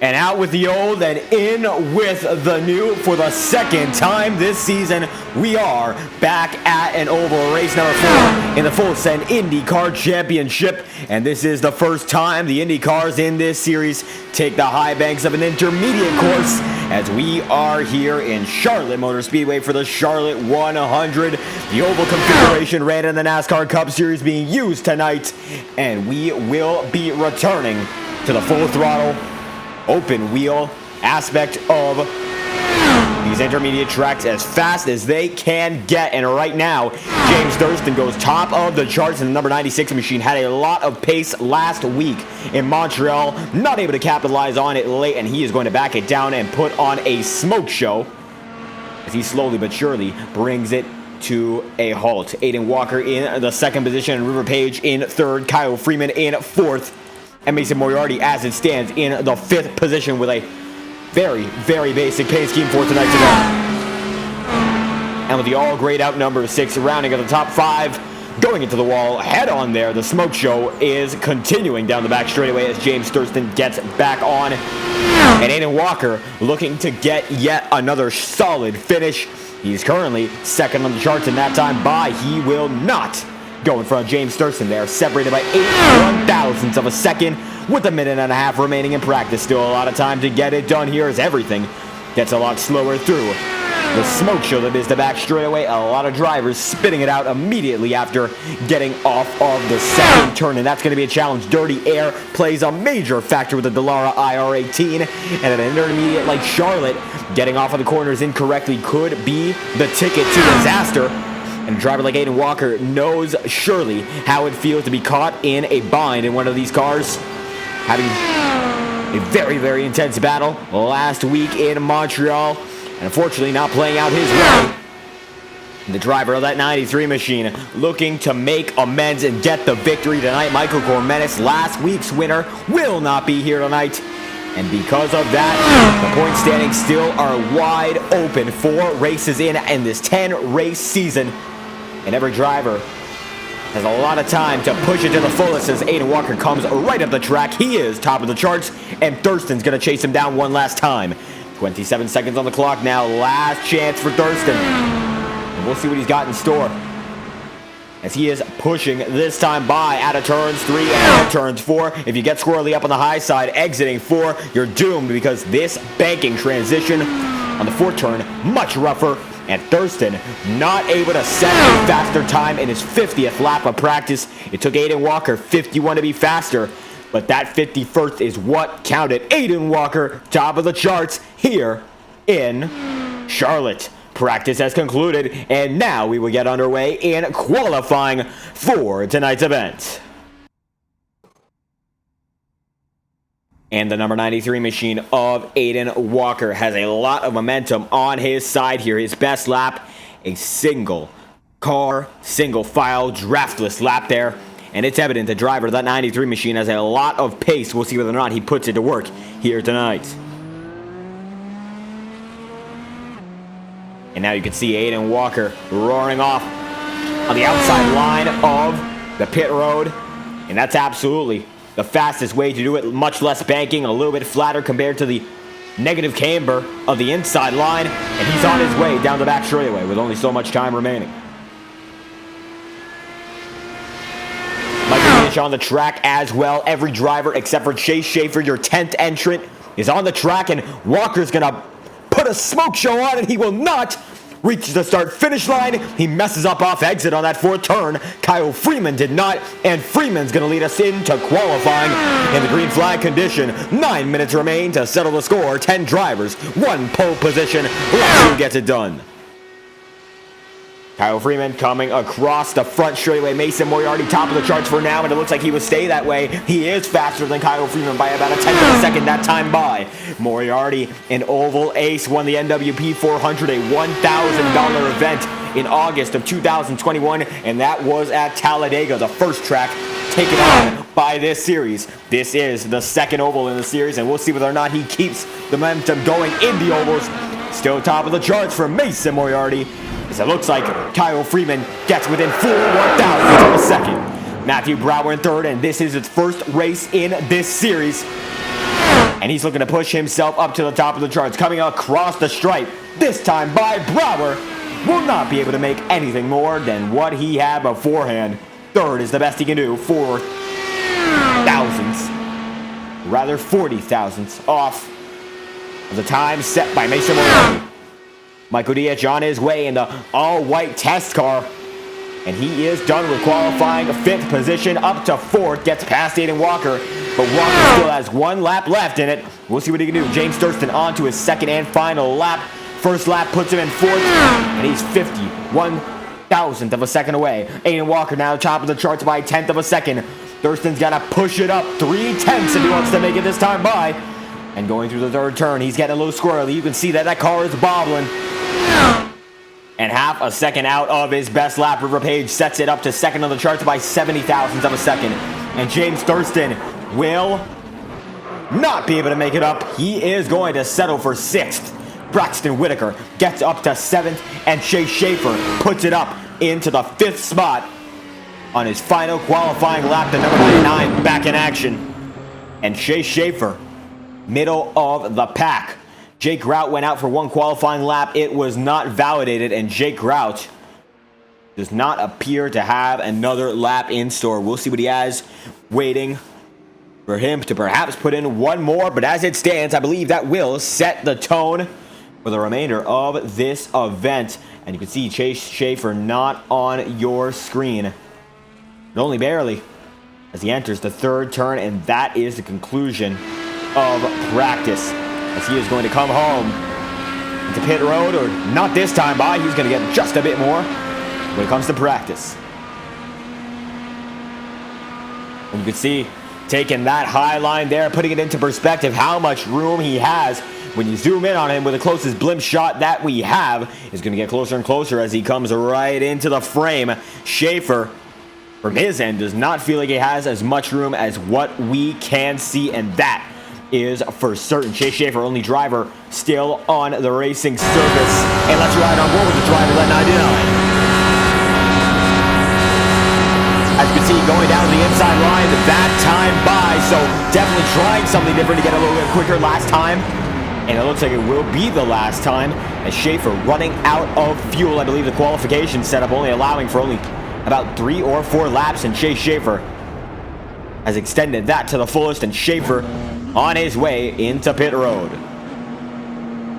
And out with the old and in with the new for the second time this season. We are back at an oval, race number 4 in the Full-Send IndyCar Championship. And this is the first time the Indy cars in this series take the high banks of an intermediate course, as we are here in Charlotte Motor Speedway for the Charlotte 100. The oval configuration ran in the NASCAR Cup Series being used tonight, and we will be returning to the full throttle open wheel aspect of these intermediate tracks as fast as they can get. And right now, James Thurston goes top of the charts in the number 96 machine. Had a lot of pace last week in Montreal, not able to capitalize on it late, and he is going to back it down and put on a smoke show as he slowly but surely brings it to a halt. Aiden Walker in the second position, and River Page in third, Kyle Freeman in fourth, and Mason Moriarty, as it stands, in the fifth position with a very, very basic paint scheme for tonight today. And with the all grayed out number 6 rounding at the top 5, going into the wall head on there, the smoke show is continuing down the back straightaway as James Thurston gets back on. And Aiden Walker looking to get yet another solid finish. He's currently second on the charts, and that time by, he will not go in front of James Thurston there, separated by 8 1/1000ths of a second with a minute and a half remaining in practice. Still a lot of time to get it done here as everything gets a lot slower through the smoke show that is the back straightaway. A lot of drivers spitting it out immediately after getting off of the second turn, and that's going to be a challenge. Dirty air plays a major factor with the Dallara IR18, and at an intermediate like Charlotte, getting off of the corners incorrectly could be the ticket to disaster. And a driver like Aiden Walker knows surely how it feels to be caught in a bind in one of these cars, having a very, very intense battle last week in Montreal, and unfortunately not playing out his way. The driver of that 93 machine looking to make amends and get the victory tonight. Michael Cormenis, last week's winner, will not be here tonight. And because of that, the point standings still are wide open. 4 races in this 10-race season. And every driver has a lot of time to push it to the fullest as Aiden Walker comes right up the track. He is top of the charts, and Thurston's going to chase him down one last time. 27 seconds on the clock now. Last chance for Thurston. And we'll see what he's got in store, as he is pushing this time by out of turns 3 and turns 4. If you get squirrely up on the high side exiting 4, you're doomed, because this banking transition on the 4th turn, much rougher. And Thurston not able to set a faster time in his 50th lap of practice. It took Aiden Walker 51 to be faster, but that 51st is what counted. Aiden Walker, top of the charts here in Charlotte. Practice has concluded, and now we will get underway in qualifying for tonight's event. And the number 93 machine of Aiden Walker has a lot of momentum on his side here. His best lap, a single car, single file, draftless lap there. And it's evident the driver of that 93 machine has a lot of pace. We'll see whether or not he puts it to work here tonight. And now you can see Aiden Walker roaring off on the outside line of the pit road. And that's absolutely the fastest way to do it. Much less banking, a little bit flatter compared to the negative camber of the inside line. And he's on his way down the back straightaway with only so much time remaining. Michael Finish on the track as well. Every driver except for Chase Schaefer, your 10th entrant, is on the track, and Walker's gonna put a smoke show on, and he will not reach the start-finish line. He messes up off exit on that 4th turn. Kyle Freeman did not, and Freeman's going to lead us into qualifying in the green flag condition. 9 minutes remain to settle the score. 10 drivers, 1 pole position. Let's see who gets it done. Kyle Freeman coming across the front straightaway. Mason Moriarty top of the charts for now, and it looks like he will stay that way. He is faster than Kyle Freeman by about a 10th of a second that time by. Moriarty, an oval ace, won the NWP 400, a $1,000 event in August of 2021, and that was at Talladega, the first track taken on by this series. This is the second oval in the series, and we'll see whether or not he keeps the momentum going in the ovals. Still top of the charts for Mason Moriarty, as it looks like Kyle Freeman gets within 1,000 of a second. Matthew Brower in third, and this is its first race in this series. and he's looking to push himself up to the top of the charts. Coming across the stripe, this time by Brower, will not be able to make anything more than what he had beforehand. Third is the best he can do, 4 thousandths, rather 40 thousandths off of the time set by Mason Maloney. Michael Diaz on his way in the all-white test car, and he is done with qualifying. 5th position up to 4th, gets past Aiden Walker, but Walker still has 1 lap left in it. We'll see what he can do. James Thurston on to his 2nd and final lap. First lap puts him in 4th, and he's 51 thousandth of a second away. Aiden Walker now top of the charts by 1/10 of a second. Thurston's got to push it up 3/10 if he wants to make it this time by. And going through the 3rd turn, he's getting a little squirrely. You can see that car is bobbling. And half a second out of his best lap. River Page sets it up to 2nd on the charts by 70 thousandths of a second. And James Thurston will not be able to make it up. He is going to settle for 6th. Braxton Whitaker gets up to 7th, and Chase Schaefer puts it up into the 5th spot on his final qualifying lap. The number 99 back in action. And Chase Schaefer, middle of the pack. Jake Grout went out for 1 qualifying lap. It was not validated, and Jake Grout does not appear to have another lap in store. We'll see what he has waiting for him to perhaps put in 1 more, but as it stands, I believe that will set the tone for the remainder of this event. And you can see Chase Schaefer not on your screen, but only barely, as he enters the 3rd turn, and that is the conclusion of practice, as he is going to come home into pit road, or not this time by. He's going to get just a bit more when it comes to practice. And you can see, taking that high line there, putting it into perspective, how much room he has. When you zoom in on him with the closest blimp shot that we have, is going to get closer and closer as he comes right into the frame. Schaefer, from his end, does not feel like he has as much room as what we can see, and that is for certain. Chase Schaefer, only driver still on the racing surface. And let's ride on board with the driver at 99. As you can see, going down the inside line that time by, so definitely trying something different to get a little bit quicker last time. And it looks like it will be the last time, as Schaefer running out of fuel. I believe the qualification setup only allowing for only about 3 or 4 laps, and Chase Schaefer has extended that to the fullest, and Schaefer on his way into pit road.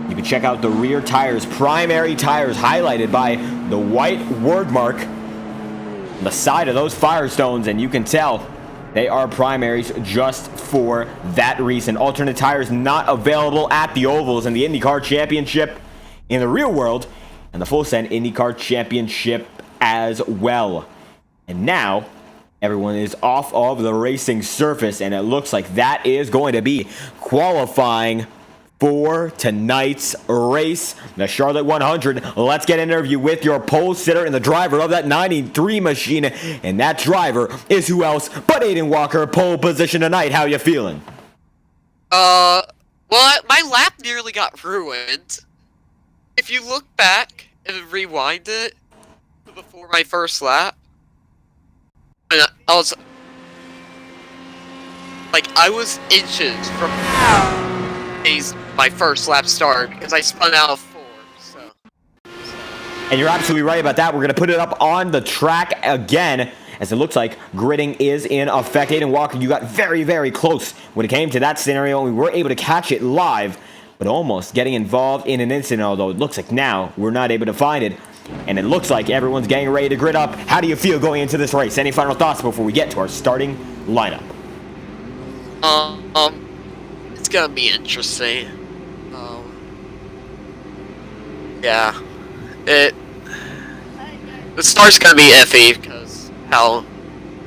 You can check out the rear tires, primary tires, highlighted by the white word mark on the side of those Firestones, and you can tell they are primaries just for that reason. Alternate tires not available at the ovals in the IndyCar Championship in the real world, and the Full-Send IndyCar Championship as well. And now everyone is off of the racing surface, and it looks like that is going to be qualifying for tonight's race, the Charlotte 100. Let's get an interview with your pole sitter and the driver of that 93 machine, and that driver is who else but Aiden Walker. Pole position tonight. How you feeling? Well, my lap nearly got ruined. If you look back and rewind it before my first lap, and I was inches from my first lap start because I spun out of 4. And you're absolutely right about that. We're going to put it up on the track again, as it looks like gridding is in effect. Aiden Walker, you got very, very close when it came to that scenario, and we were able to catch it live, but almost getting involved in an incident, although it looks like now we're not able to find it. And it looks like everyone's getting ready to grid up. How do you feel going into this race? Any final thoughts before we get to our starting lineup? It's gonna be interesting. Yeah, the start's gonna be iffy because how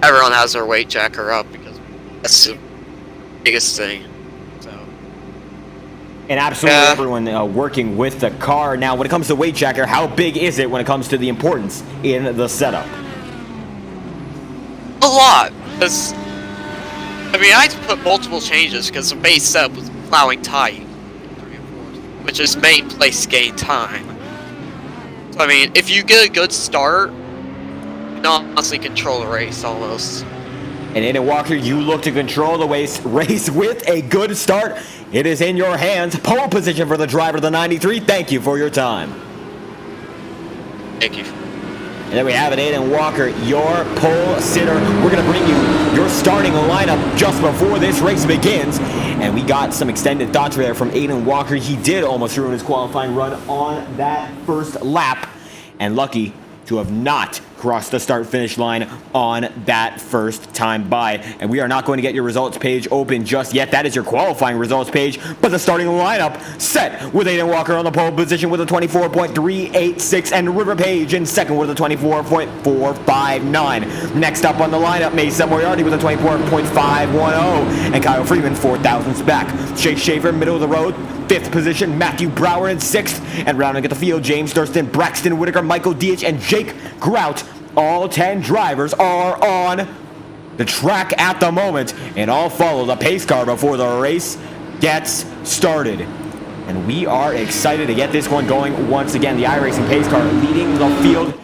everyone has their weight jacker up, because that's the biggest thing. So, and absolutely everyone working with the car. Now, when it comes to weight jacker, how big is it when it comes to the importance in the setup? A lot, because I mean, I had to put multiple changes because the base setup was plowing tight in 3 and 4, which is main place gain time. So, I mean, if you get a good start, you can honestly control the race almost. And Aiden Walker, you look to control the race with a good start. It is in your hands. Pole position for the driver of the 93. Thank you for your time. Thank you. And there we have it, Aiden Walker, your pole sitter. We're going to bring you your starting lineup just before this race begins. And we got some extended thoughts there from Aiden Walker. He did almost ruin his qualifying run on that first lap. And lucky to have not crossed the start-finish line on that first time by. And we are not going to get your results page open just yet. That is your qualifying results page. But the starting lineup set with Aiden Walker on the pole position with a 24.386 and River Page in second with a 24.459. Next up on the lineup, Mason Moriarty with a 24.510 and Kyle Freeman 4,000ths back. Chase Schaefer, middle of the road. Fifth position, Matthew Brower in sixth. And rounding at the field, James Thurston, Braxton Whitaker, Michael Dietz, and Jake Grout. All 10 drivers are on the track at the moment. And all follow the pace car before the race gets started. And we are excited to get this one going once again. The iRacing pace car leading the field.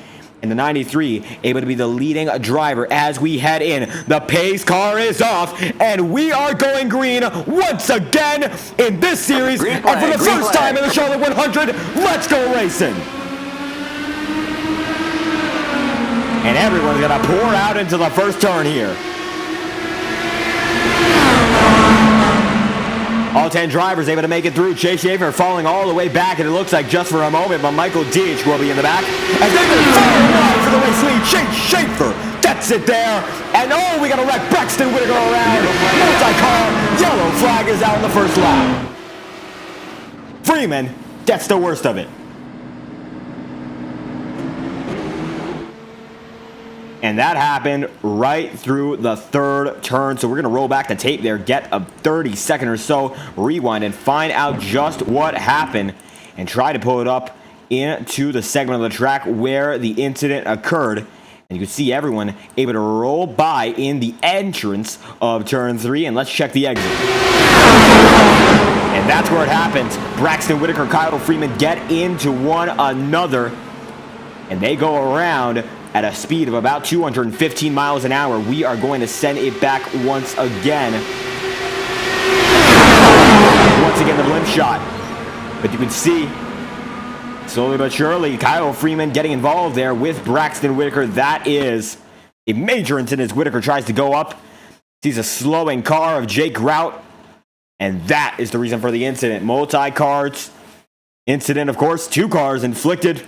And the 93 able to be the leading driver as we head in. The pace car is off, and we are going green once again in this series. And for the first time in the Charlotte 100, let's go racing. And everyone's going to pour out into the first turn here. All 10 drivers able to make it through. Chase Schaefer falling all the way back, and it looks like just for a moment, but Michael Dietz will be in the back. As they go far wide for the race lead, Chase Schaefer gets it there. And oh, we got to wreck Braxton Whitaker around. Multi-car, yellow flag is out in the first lap. Freeman gets the worst of it. And that happened right through the third turn. So we're going to roll back the tape there, get a 30-second or so rewind, and find out just what happened and try to pull it up into the segment of the track where the incident occurred. And you can see everyone able to roll by in the entrance of turn 3. And let's check the exit. And that's where it happens. Braxton Whitaker, Kyle Freeman get into one another. And they go around at a speed of about 215 miles an hour. We are going to send it back once again. Once again, the blimp shot. But you can see, slowly but surely, Kyle Freeman getting involved there with Braxton Whitaker. That is a major incident as Whitaker tries to go up. Sees a slowing car of Jake Grout. And that is the reason for the incident. Multi-cars incident, of course. 2 cars inflicted.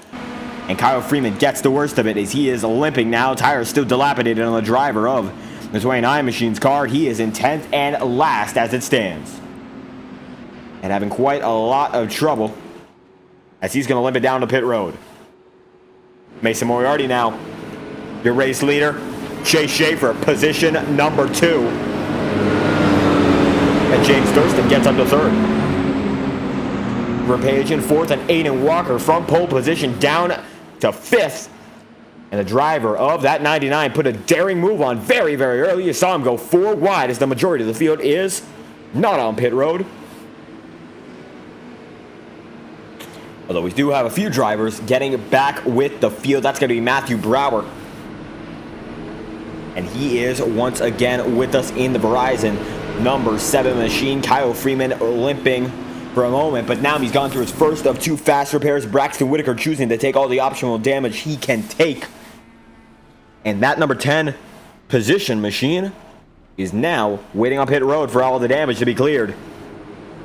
And Kyle Freeman gets the worst of it as he is limping now. Tires still dilapidated on the driver of the 29 Machine's car. He is in 10th and last as it stands. And having quite a lot of trouble as he's going to limp it down to pit road. Mason Moriarty now, your race leader. Chase Schaefer, position number 2. And James Thurston gets up to 3rd. Page in 4th, and Aiden Walker from pole position down to 5th. And the driver of that 99 put a daring move on very, very early. You saw him go 4 wide as the majority of the field is not on pit road. Although we do have a few drivers getting back with the field. That's going to be Matthew Brower. And he is once again with us in the Verizon number 7 machine. Kyle Freeman limping for a moment, but now he's gone through his first of 2 fast repairs. Braxton Whitaker choosing to take all the optional damage he can take. And that number 10 position machine is now waiting on pit road for all of the damage to be cleared.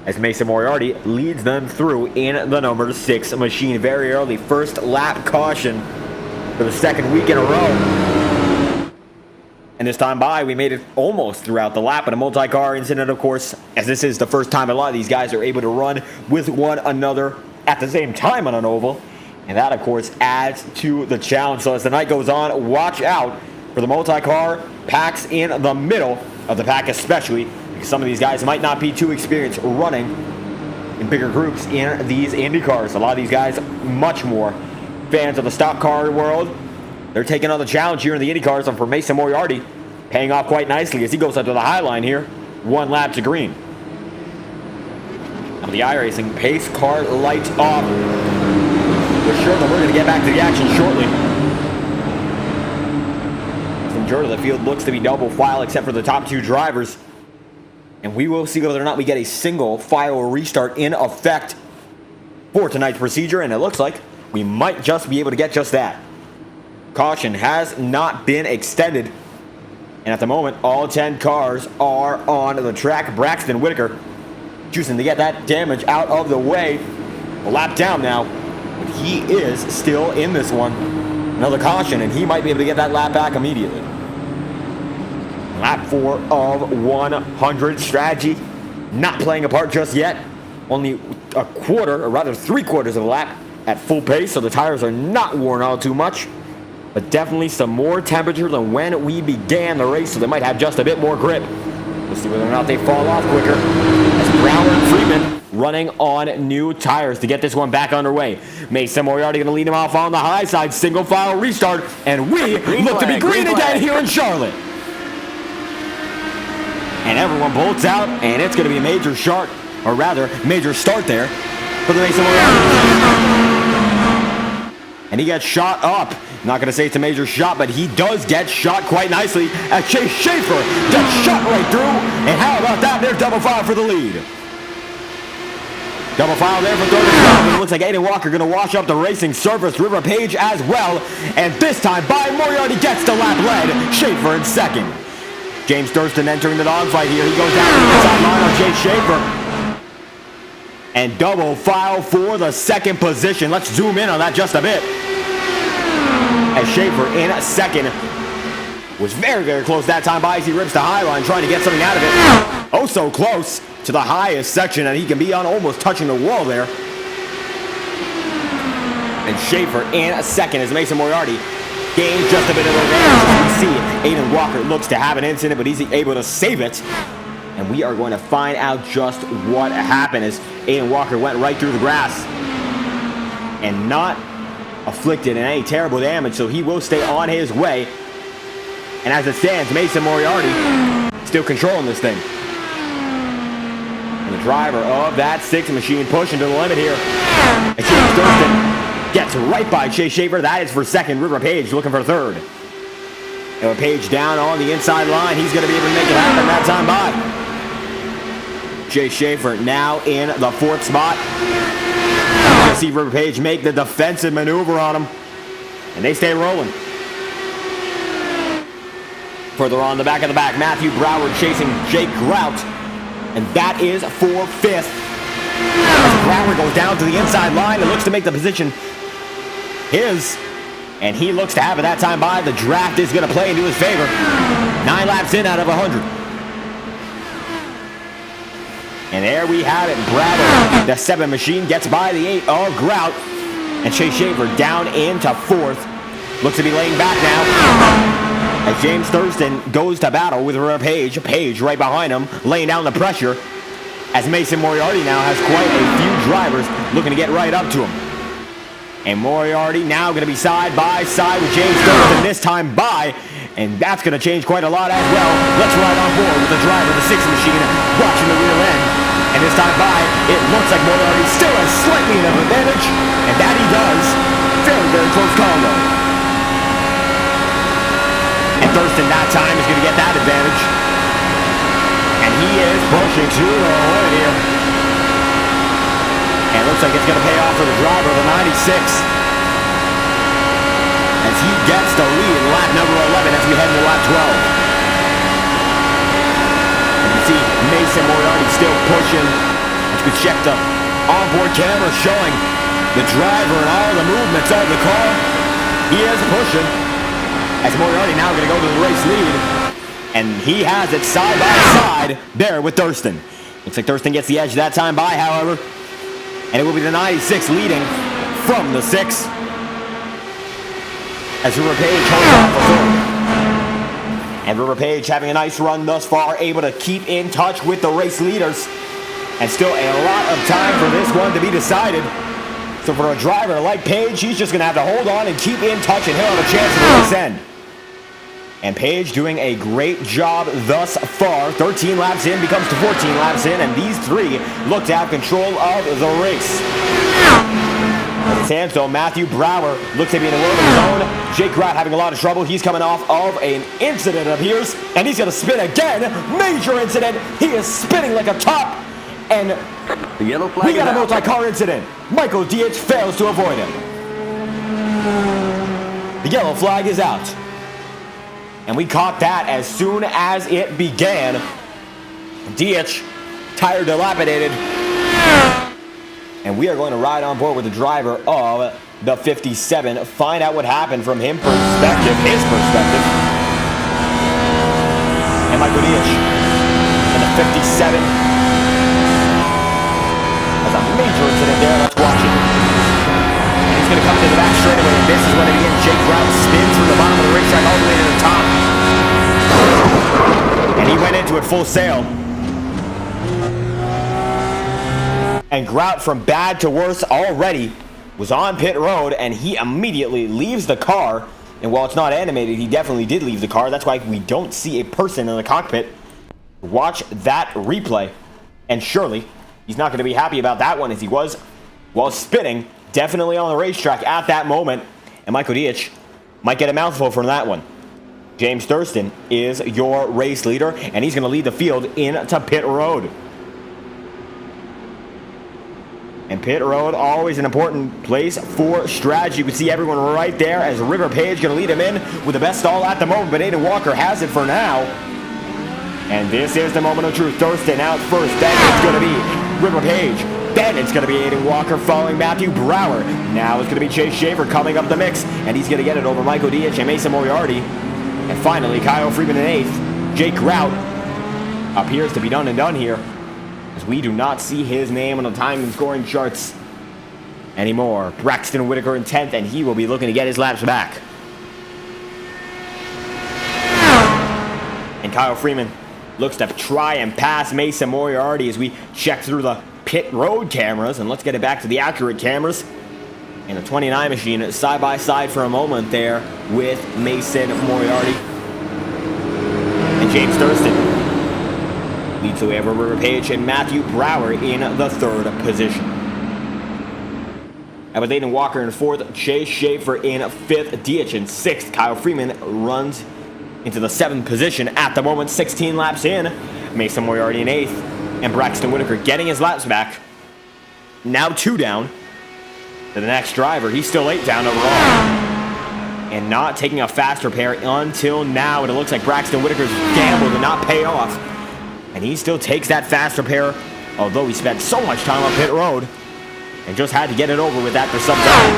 As Mason Moriarty leads them through in the number 6 machine. Very early first lap caution for the 2nd week in a row. And this time by, we made it almost throughout the lap, but a multi-car incident, of course, as this is the first time a lot of these guys are able to run with one another at the same time on an oval. And that, of course, adds to the challenge. So as the night goes on, watch out for the multi-car packs in the middle of the pack especially, because some of these guys might not be too experienced running in bigger groups in these Indy cars. A lot of these guys, much more fans of the stock car world. They're taking on the challenge here in the Indy cars, and for Mason Moriarty, paying off quite nicely as he goes up to the high line here. 1 lap to green. On the iRacing, pace car lights off. We're sure that we're going to get back to the action shortly. Some majority of the field looks to be double file except for the top 2 drivers. And we will see whether or not we get a single file restart in effect for tonight's procedure, and it looks like we might just be able to get just that. Caution has not been extended, and at the moment, all 10 cars are on the track. Braxton Whitaker choosing to get that damage out of the way. A lap down now, but he is still in this one. Another caution, and he might be able to get that lap back immediately. Lap 4 of 100. Strategy not playing a part just yet. Only a quarter, or rather 3/4 of a lap at full pace, so the tires are not worn out too much. But definitely some more temperature than when we began the race, so they might have just a bit more grip. We'll see whether or not they fall off quicker. As Brower and Freeman running on new tires to get this one back underway. Mason Moriarty going to lead him off on the high side. Single file restart, and we look to be green again here in Charlotte. And everyone bolts out, and it's going to be a major start, or rather, major start there for the Mason Moriarty. And he gets shot up. Not going to say it's a major shot, but he does get shot quite nicely as Chase Schaefer gets shot right through. And how about that? There's double file for the lead. Double file there for third and fourth. It looks like Aiden Walker going to wash up the racing surface. River Page as well. And this time, by Moriarty gets the lap lead. Schaefer in second. James Thurston entering the dogfight here. He goes down to the inside line on Chase Schaefer. And double file for the second position. Let's zoom in on that just a bit. As Schaefer in second was very, very close that time by as he rips the high line trying to get something out of it. Oh, so close to the highest section, and he can be on almost touching the wall there. And Schaefer in second as Mason Moriarty gains just a bit of advantage. You see, Aiden Walker looks to have an incident, but he's able to save it. And we are going to find out just what happened as Aiden Walker went right through the grass and not afflicted in any terrible damage, so he will stay on his way. And as it stands, Mason Moriarty still controlling this thing. And the driver of that 6 machine pushing to the limit here. And James Thurston gets right by Chase Schaefer. That is for second. River Page looking for third. And with Page down on the inside line, he's going to be able to make it happen that time by. Chase Schaefer now in the 4th spot. You see River Page make the defensive maneuver on him, and they stay rolling. Further on the back of the pack, Matthew Brower chasing Jake Grout, and that is for 5th. As Brower goes down to the inside line and looks to make the position his, and he looks to have it that time by. The draft is going to play into his favor. 9 laps in out of 100. And there we have it. Bravo, the 7 machine, gets by the 8 of Grout. And Chase Schaefer down into 4th. Looks to be laying back now. As James Thurston goes to battle with River Page. Page right behind him, laying down the pressure. As Mason Moriarty now has quite a few drivers looking to get right up to him. And Moriarty now going to be side by side with James Thurston, this time by. And that's going to change quite a lot as well. Let's ride on board with the driver of the 6 machine watching the rear end. And this time by, it looks like Moriarty still has slightly enough advantage. And that he does. Very, very close call though. And Thurston that time is going to get that advantage. And he is pushing to the limit here. And it looks like it's going to pay off for the driver of the 96. As he gets the lead in lap number 11 as we head into lap 12. And you see Mason Moriarty still pushing. As we check the onboard camera showing the driver and all the movements of the car. He is pushing. As Moriarty now going to go to the race lead. And he has it side by side there with Thurston. Looks like Thurston gets the edge that time by, however. And it will be the 96 leading from the 6. As River Page holds off for third. And River Page having a nice run thus far, able to keep in touch with the race leaders. And still a lot of time for this one to be decided. So for a driver like Page, he's just going to have to hold on and keep in touch, and he'll have a chance at the race end. And Page doing a great job thus far. 13 laps in becomes to 14 laps in, and these 3 look to have control of the race. Sanso, Matthew Brower looks to be in a world of his own. Jake Grout having a lot of trouble. He's coming off of an incident, it appears, and he's going to spin again. Major incident. He is spinning like a top, and The yellow flag we got a is out. multi-car incident. Michael Dietz fails to avoid him. The yellow flag is out. And we caught that as soon as it began. Dietz, tire dilapidated. And we are going to ride on board with the driver of the 57. Find out what happened from his perspective. And Michael Dietz in the 57. That's a major incident there. Let's watch it. And he's going to come to the back straightaway. And this is when it begins. Jake Brown spins from the bottom of the racetrack all the way to the top. And he went into it full sail. And Grout, from bad to worse already, was on pit road, and he immediately leaves the car. And while it's not animated, he definitely did leave the car. That's why we don't see a person in the cockpit. Watch that replay. And surely, he's not going to be happy about that one, as he was, while spinning, definitely on the racetrack at that moment. And Michael Dietz might get a mouthful from that one. James Thurston is your race leader, and he's going to lead the field into pit road. And pit road, always an important place for strategy. You can see everyone right there as River Page going to lead him in with the best stall at the moment, but Aiden Walker has it for now. And this is the moment of truth. Thurston out first. Then it's going to be River Page. Then it's going to be Aiden Walker following Matthew Brower. Now it's going to be Chase Schaefer coming up the mix, and he's going to get it over Michael Dietz and Mason Moriarty. And finally, Kyle Freeman in 8th. Jake Grout appears to be done and done here, as we do not see his name on the time and scoring charts anymore. Braxton Whitaker in 10th, and he will be looking to get his laps back. And Kyle Freeman looks to try and pass Mason Moriarty as we check through the pit road cameras. And let's get it back to the accurate cameras. And the 29 machine side by side for a moment there with Mason Moriarty. And James Thurston leads the way over River Page and Matthew Brower in the 3rd position. And with Aiden Walker in 4th, Chase Schaefer in 5th, Dietz in 6th. Kyle Freeman runs into the 7th position at the moment, 16 laps in. Mason Moriarty in 8th, and Braxton Whitaker getting his laps back. Now 2 down to the next driver. He's still 8 down overall. And not taking a fast repair until now. And it looks like Braxton Whitaker's gamble did not pay off. And he still takes that fast repair, although he spent so much time on pit road and just had to get it over with after some time.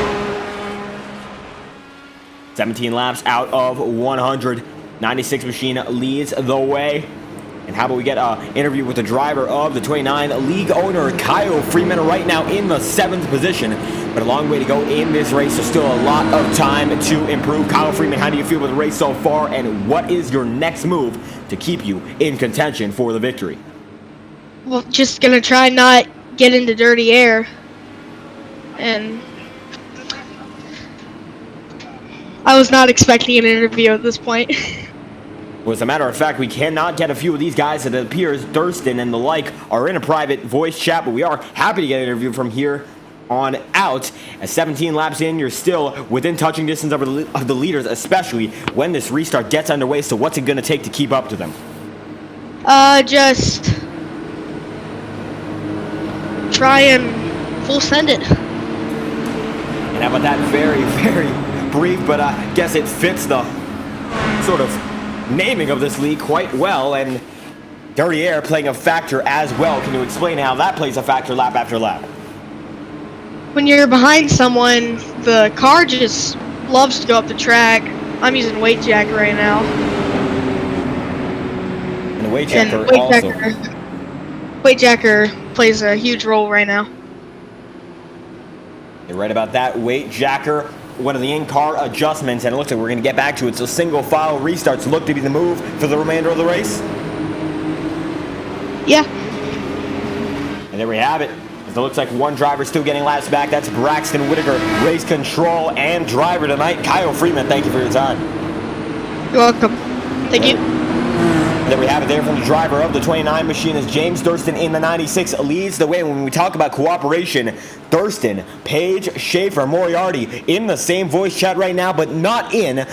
17 laps out of 100. 96 machine leads the way. And how about we get an interview with the driver of the 29 league owner, Kyle Freeman, right now in the 7th position. But a long way to go in this race, so still a lot of time to improve. Kyle Freeman, how do you feel with the race so far, and what is your next move to keep you in contention for the victory? Well, just gonna try not get into dirty air. And I was not expecting an interview at this point. Well, as a matter of fact, we cannot get a few of these guys. It appears Thurston and the like are in a private voice chat, but we are happy to get an interview from here on out. At 17 laps in, you're still within touching distance of the leaders, especially when this restart gets underway. So what's it going to take to keep up to them? Just try and full send it. And how about that very, very brief, but I guess it fits the sort of naming of this league quite well, and dirty air playing a factor as well. Can you explain how that plays a factor lap after lap? When you're behind someone, the car just loves to go up the track. I'm using weight jacker right now. And the weight jacker also. Weight jacker plays a huge role right now. You're right about that. Weight jacker, one of the in-car adjustments, and it looks like we're going to get back to it. So single file restarts look to be the move for the remainder of the race. Yeah. And there we have it. It looks like one driver still getting laps back. That's Braxton Whitaker, race control and driver tonight. Kyle Freeman, thank you for your time. You're welcome. Thank you. And There we have it there from the driver of the 29 machine as James Thurston in the 96 leads the way. When we talk about cooperation, Thurston, Page, Schaefer, Moriarty in the same voice chat right now, but not in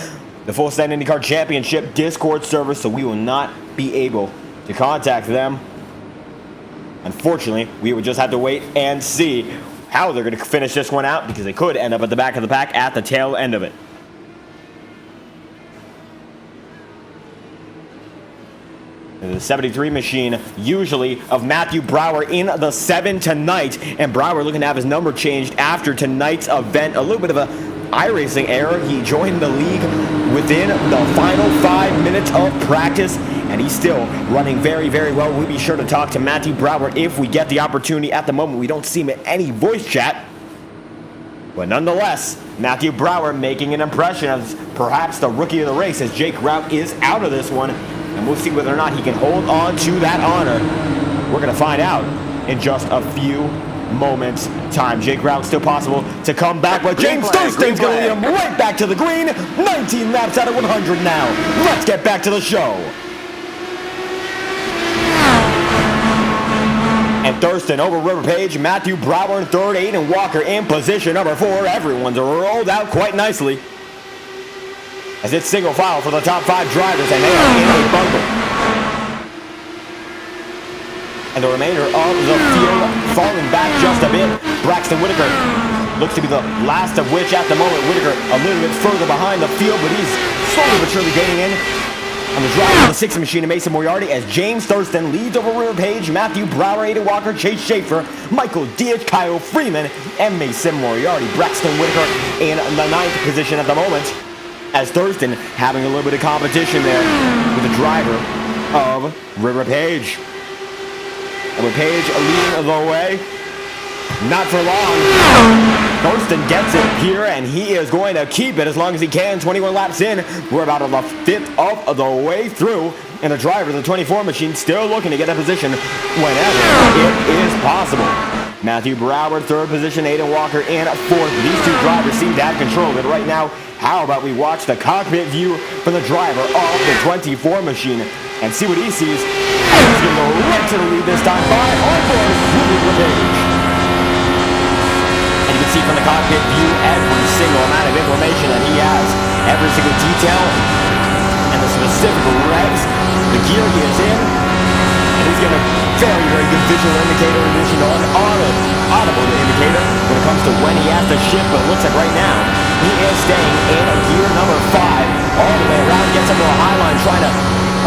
the Full-Send IndyCar Championship Discord server, so we will not be able to contact them. Unfortunately, we would just have to wait and see how they're going to finish this one out, because they could end up at the back of the pack at the tail end of it. The 73 machine, usually of Matthew Brower in the 7 tonight, and Brower looking to have his number changed after tonight's event. A little bit of a iRacing error. He joined the league within the final 5 minutes of practice, and he's still running very, very well. We'll be sure to talk to Matthew Brower if we get the opportunity. At the moment, we don't see him in any voice chat. But nonetheless, Matthew Brower making an impression as perhaps the rookie of the race, as Jake Rout is out of this one. And we'll see whether or not he can hold on to that honor. We're going to find out in just a few moments' time. Jake Rout still possible to come back, but James Thurston's going to lead him right back to the green. 19 laps out of 100 now. Let's get back to the show. And Thurston over River Page, Matthew Brower in third, Aiden Walker in position number 4. Everyone's rolled out quite nicely, as it's single file for the top 5 drivers, and they are in a bundle. And the remainder of the field falling back just a bit. Braxton Whitaker looks to be the last of which at the moment. Whitaker a little bit further behind the field, but he's slowly but surely gaining in. On the drive of the 6 machine of Mason Moriarty, as James Thurston leads over River Page, Matthew Brower, Aiden Walker, Chase Schaefer, Michael Diaz, Kyle Freeman, and Mason Moriarty. Braxton Whitaker in the 9th position at the moment, as Thurston having a little bit of competition there with the driver of River Page. And with Page leading the way, not for long. Thurston gets it here, and he is going to keep it as long as he can. 21 laps in. We're about the 5th of the way through. And the driver of the 24 machine still looking to get a position whenever it is possible. Matthew Brower, 3rd position. Aiden Walker in 4th. These 2 drivers seem to have control of it right now. How about we watch the cockpit view from the driver of the 24 machine and see what he sees. And he's going to go right to the lead this time by onboard River Page. And you can see from the cockpit view every single amount of information that he has, every single detail, and the specific revs, the gear he is in, and he's got a very, very good visual indicator in addition to an audible indicator when it comes to when he has to shift, but it looks like right now he is staying in gear number 5 all the way around, gets up to the high line trying to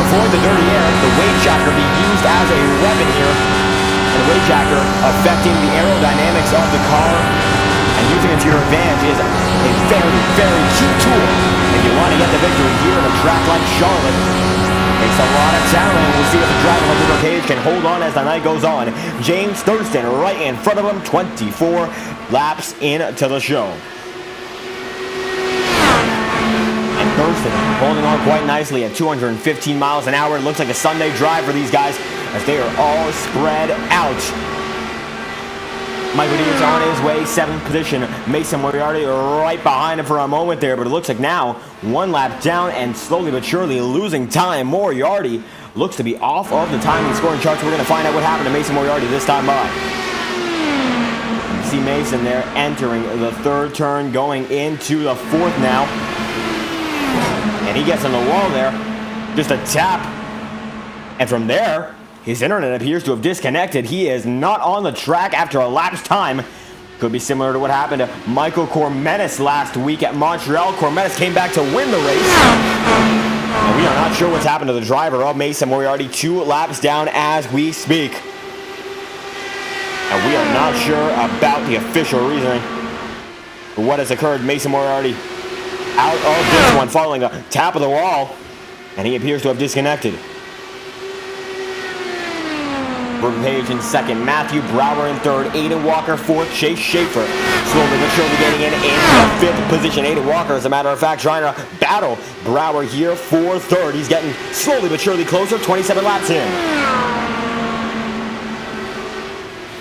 avoid the dirty air. The weight jacker being used as a weapon here, and the weight jacker affecting the aerodynamics of the car, and using it to your advantage is a very, very key tool if you want to get the victory here in a track like Charlotte. Takes a lot of talent. We'll see if the driver like River Page can hold on as the night goes on. James Thurston right in front of him, 24 laps into the show. And Thurston holding on quite nicely at 215 miles an hour. It looks like a Sunday drive for these guys as they are all spread out. Michael Diaz on his way, 7th position. Mason Moriarty right behind him for a moment there, but it looks like now 1 lap down and slowly but surely losing time. Moriarty looks to be off of the timing scoring charts. We're going to find out what happened to Mason Moriarty this time by. You see Mason there entering the 3rd turn, going into the 4th now. And he gets on the wall there, just a tap. And from there, his internet appears to have disconnected. He is not on the track after a lap's time. Could be similar to what happened to Michael Cormetis last week at Montreal. Cormetis came back to win the race. And we are not sure what's happened to the driver of Mason Moriarty. 2 laps down as we speak. And we are not sure about the official reasoning for what has occurred. Mason Moriarty out of this one following a tap of the wall. And he appears to have disconnected. River Page in 2nd, Matthew Brower in 3rd, Aiden Walker 4th, Chase Schaefer slowly but surely getting in the 5th position. Aiden Walker, as a matter of fact, trying to battle Brower here for 3rd. He's getting slowly but surely closer, 27 laps in.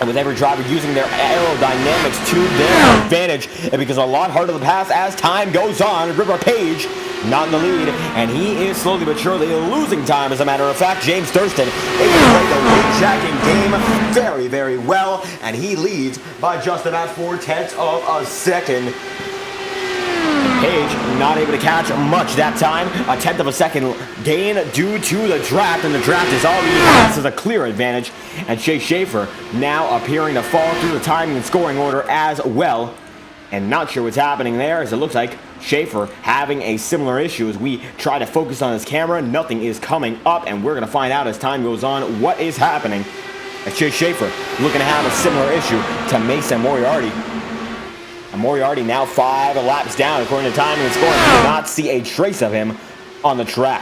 And with every driver using their aerodynamics to their advantage, it becomes a lot harder to pass as time goes on. River Page not in the lead, and he is slowly but surely losing time. As a matter of fact, James Thurston able to play the weight jacking game very, very well, and he leads by just about 4/10 of a second. Page not able to catch much that time. A 1/10 of a second gain due to the draft, and the draft is all he has as a clear advantage. And Chase Schaefer now appearing to fall through the timing and scoring order as well. And not sure what's happening there, as it looks like Schaefer having a similar issue. As we try to focus on his camera, nothing is coming up, and we're going to find out as time goes on what is happening. As Chase Schaefer looking to have a similar issue to Mason Moriarty. And Moriarty now 5 laps down according to timing and scoring. We do not see a trace of him on the track.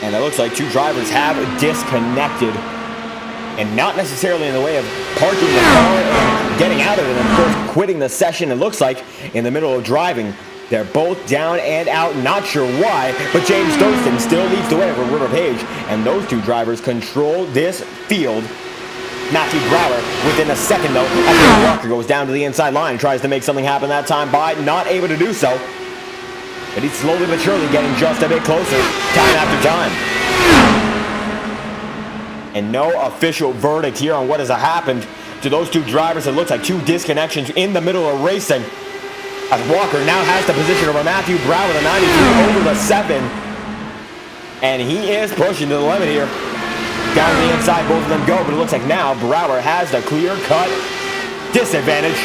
And it looks like two drivers have disconnected. And not necessarily in the way of parking the car and getting out of it and of course quitting the session. It looks like in the middle of driving. They're both down and out, not sure why, but James Thurston still leads the way over River Page. And those two drivers control this field. Matthew Brower within a second though, as Walker goes down to the inside line, tries to make something happen that time by not able to do so. But he's slowly but surely getting just a bit closer, time after time. And no official verdict here on what has happened to those two drivers. It looks like two disconnections in the middle of racing. As Walker now has the position over Matthew Brower, the 93 over the 7. And he is pushing to the limit here. Down the inside, both of them go, but it looks like now Brower has the clear-cut disadvantage.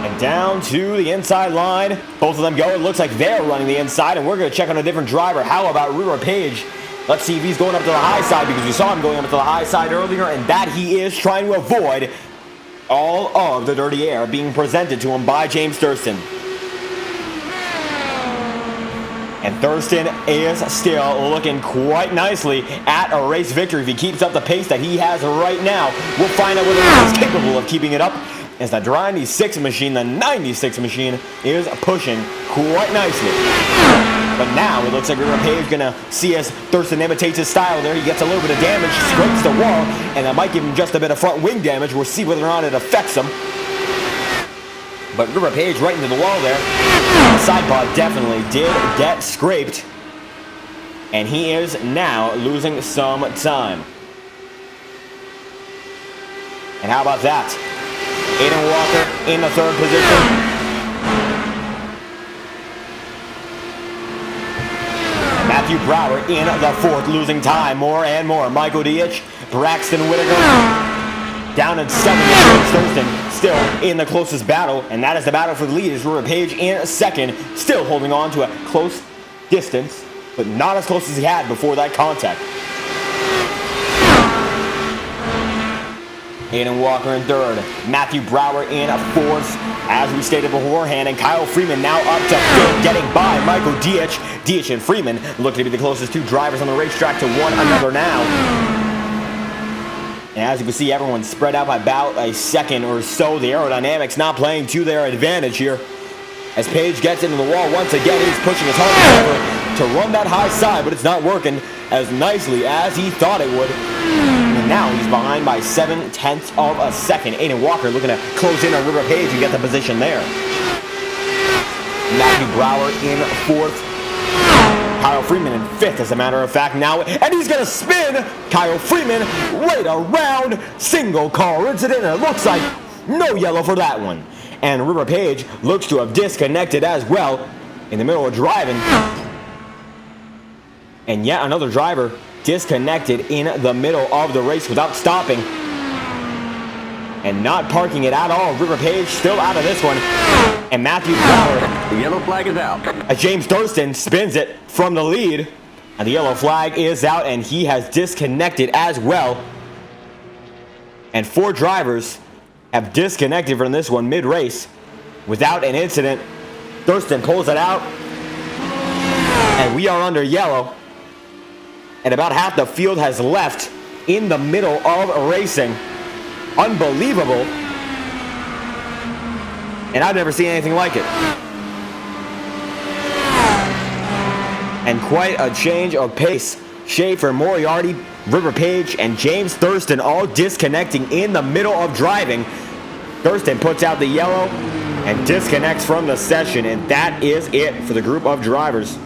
And down to the inside line, both of them go. It looks like they're running the inside, and we're going to check on a different driver. How about River Page? Let's see if he's going up to the high side, because we saw him going up to the high side earlier, and that he is trying to avoid all of the dirty air being presented to him by James Thurston. And Thurston is still looking quite nicely at a race victory if he keeps up the pace that he has right now. We'll find out whether he's capable of keeping it up, as the 96 machine, the 96 machine, is pushing quite nicely. But now it looks like River Page gonna see as Thurston imitates his style there. He gets a little bit of damage, scrapes the wall, and that might give him just a bit of front wing damage. We'll see whether or not it affects him. But River Page right into the wall there. The side pod definitely did get scraped. And he is now losing some time. And how about that? Aiden Walker in the third position. Matthew Brower in the fourth, losing time more and more. Michael Dietz, Braxton Whitaker. Down in 7th, Thurston still in the closest battle, and that is the battle for the lead. Is River Page in second, still holding on to a close distance, but not as close as he had before that contact. Aiden Walker in third, Matthew Brower in fourth, as we stated beforehand, and Kyle Freeman now up to fifth, getting by Michael Dietz. Dietz and Freeman look to be the closest two drivers on the racetrack to one another now. And as you can see, everyone's spread out by about a second or so. The aerodynamics not playing to their advantage here. As Page gets into the wall once again, he's pushing his hard as ever to run that high side, but it's not working as nicely as he thought it would. And now he's behind by 7/10 of a second. Aiden Walker looking to close in on River Page and get the position there. Matthew Brower in fourth. Kyle Freeman in fifth, as a matter of fact, now, and he's going to spin Kyle Freeman right around. Single car incident, and it looks like no yellow for that one. And River Page looks to have disconnected as well in the middle of driving. And yet another driver disconnected in the middle of the race without stopping. And not parking it at all. River Page still out of this one. And Matthew Brower. The yellow flag is out. As James Thurston spins it from the lead. And the yellow flag is out, and he has disconnected as well. And 4 drivers have disconnected from this one mid-race without an incident. Thurston pulls it out. And we are under yellow. And about half the field has left in the middle of racing. Unbelievable. And I've never seen anything like it. And quite a change of pace Schaefer, Moriarty, River Page, and James Thurston all disconnecting in the middle of driving. Thurston puts out the yellow and disconnects from the session, and that is it for the group of drivers.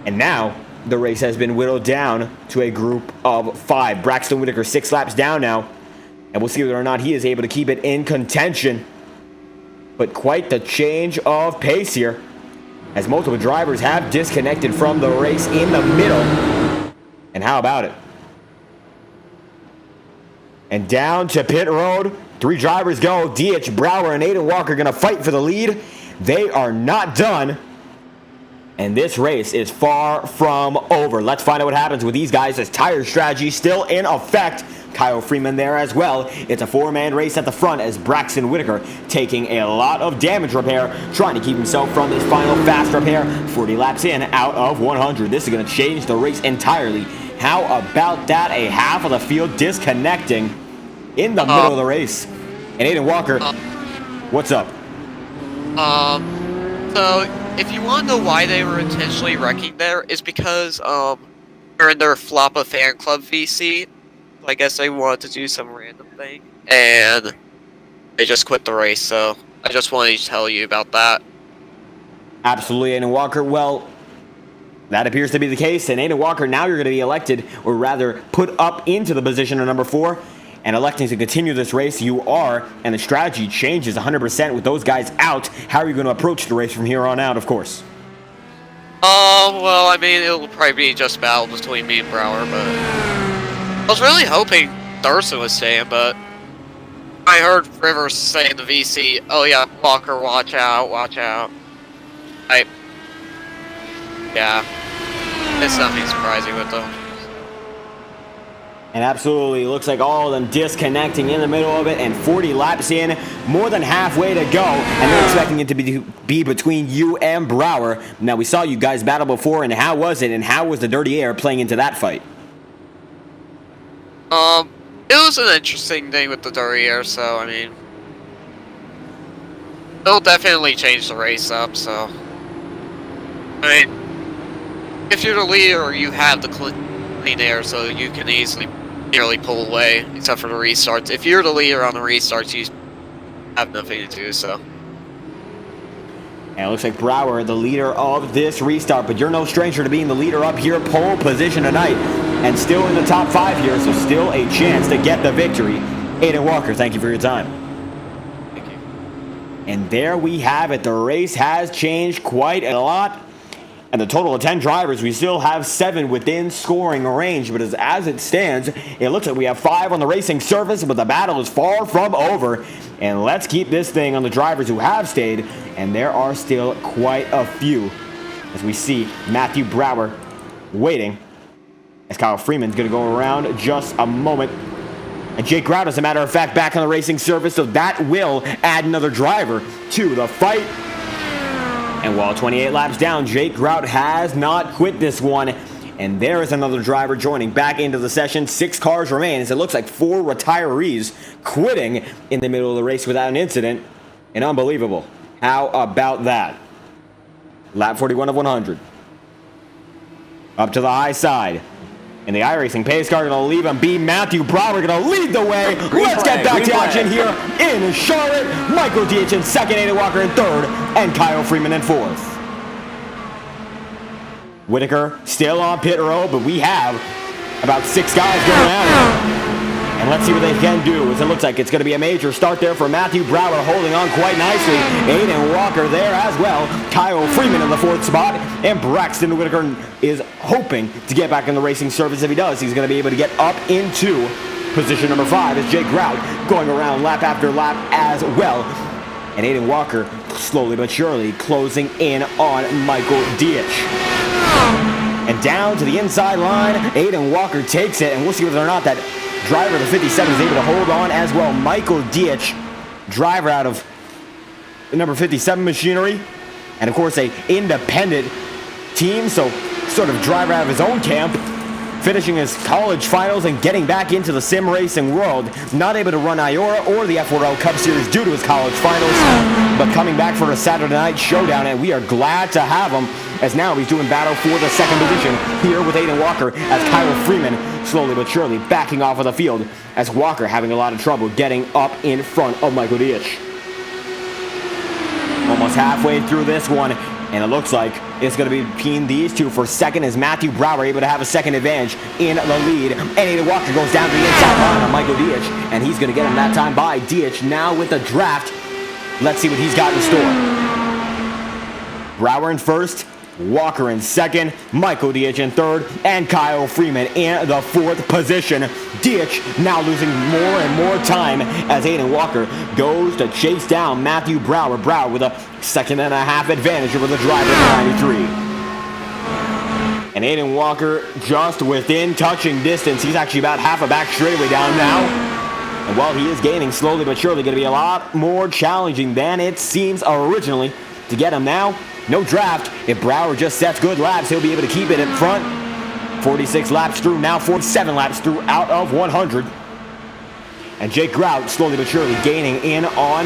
And now, the race has been whittled down to a group of 5. Braxton Whitaker 6 laps down now, and we'll see whether or not he is able to keep it in contention. But quite the change of pace here, as multiple drivers have disconnected from the race in the middle. And how about it? And down to pit road, 3 drivers go. DH, Brower, and Aiden Walker going to fight for the lead. They are not done. And this race is far from over. Let's find out what happens with these guys as tire strategy still in effect. Kyle Freeman there as well. It's a 4-man race at the front as Braxton Whitaker taking a lot of damage repair, trying to keep himself from his final fast repair. 40 laps in out of 100. This is going to change the race entirely. How about that? A half of the field disconnecting in the middle of the race. And Aiden Walker, what's up? So if you want to know why they were intentionally wrecking there, is because they're in their Floppa fan club VC. I guess they wanted to do some random thing, and they just quit the race. So I just wanted to tell you about that. Absolutely, Aiden Walker. Well, that appears to be the case, and Aiden Walker, now you're going to be elected, or rather put up into the position of number 4, and electing to continue this race. You are, and the strategy changes 100% with those guys out. How are you going to approach the race from here on out, of course? Well, I mean, it'll probably be just battle between me and Brower, but I was really hoping Thurston was staying, but I heard Rivers say in the VC, "Oh yeah, Walker, watch out, watch out." Yeah, it's nothing surprising with them. And absolutely, looks like all of them disconnecting in the middle of it, and 40 laps in, more than halfway to go, and they're expecting it to be between you and Brower. Now, we saw you guys battle before, and how was it, and how was the dirty air playing into that fight? It was an interesting thing with the dirty air, so, I mean, it'll definitely change the race up, so, I mean, if you're the leader, you have the clean air, so you can easily nearly pull away, except for the restarts. If you're the leader on the restarts, you have nothing to do, so. And it looks like Brower, the leader of this restart, but you're no stranger to being the leader up here, pole position tonight, and still in the top 5 here, so still a chance to get the victory. Aiden Walker, thank you for your time. Thank you. And there we have it. The race has changed quite a lot. And the total of 10 drivers, we still have 7 within scoring range. But as it stands, it looks like we have 5 on the racing surface, but the battle is far from over. And let's keep this thing on the drivers who have stayed. And there are still quite a few. As we see Matthew Brower waiting, as Kyle Freeman's going to go around just a moment. And Jake Grout, as a matter of fact, back on the racing surface. So that will add another driver to the fight. And while 28 laps down, Jake Grout has not quit this one. And there is another driver joining back into the session. 6 cars remain, as it looks like 4 retirees quitting in the middle of the race without an incident. And unbelievable. How about that? Lap 41 of 100. Up to the high side. And the iRacing pace car going to leave him be. Matthew Brower going to lead the way. Let's get back to action here in Charlotte. Michael DH in second, Aiden Walker in third, and Kyle Freeman in fourth. Whitaker still on pit road, but we have about 6 guys going at it. And let's see what they can do, as it looks like it's going to be a major start there for Matthew Brower, holding on quite nicely. Aiden Walker there as well. Kyle Freeman in the 4th spot. And Braxton Whitaker is hoping to get back in the racing surface. If he does, he's going to be able to get up into position number 5 as Jake Grout going around lap after lap as well. And Aiden Walker slowly but surely closing in on Michael Dietsch. And down to the inside line, Aiden Walker takes it, and we'll see whether or not that driver, the 57, is able to hold on as well. Michael Dietsch, driver out of number 57 machinery, and of course a independent team, so sort of driver out of his own camp, finishing his college finals and getting back into the sim racing world. Not able to run Iora or the F4L Cup Series due to his college finals, but coming back for a Saturday night showdown, and we are glad to have him as now he's doing battle for the second position here with Aiden Walker, as Kyle Freeman slowly but surely backing off of the field, as Walker having a lot of trouble getting up in front of Michael Dietsch. Almost halfway through this one, and it looks like it's going to be between these two for second, as Matthew Brower able to have a second advantage in the lead. And Aiden Walker goes down to the inside line on Michael Dietsch, and he's going to get him that time by. Dietsch now with the draft. Let's see what he's got in store. Brower in first, Walker in second, Michael Dietsch in third, and Kyle Freeman in the fourth position. Dietsch now losing more and more time as Aiden Walker goes to chase down Matthew Brower. Brower with a second-and-a-half advantage over the driver in 93. And Aiden Walker just within touching distance. He's actually about half a back straightaway down now. And while he is gaining slowly but surely, going to be a lot more challenging than it seems originally to get him now. No draft. If Brower just sets good laps, he'll be able to keep it in front. 46 laps through, now 47 laps through out of 100. And Jake Grout slowly but surely gaining in on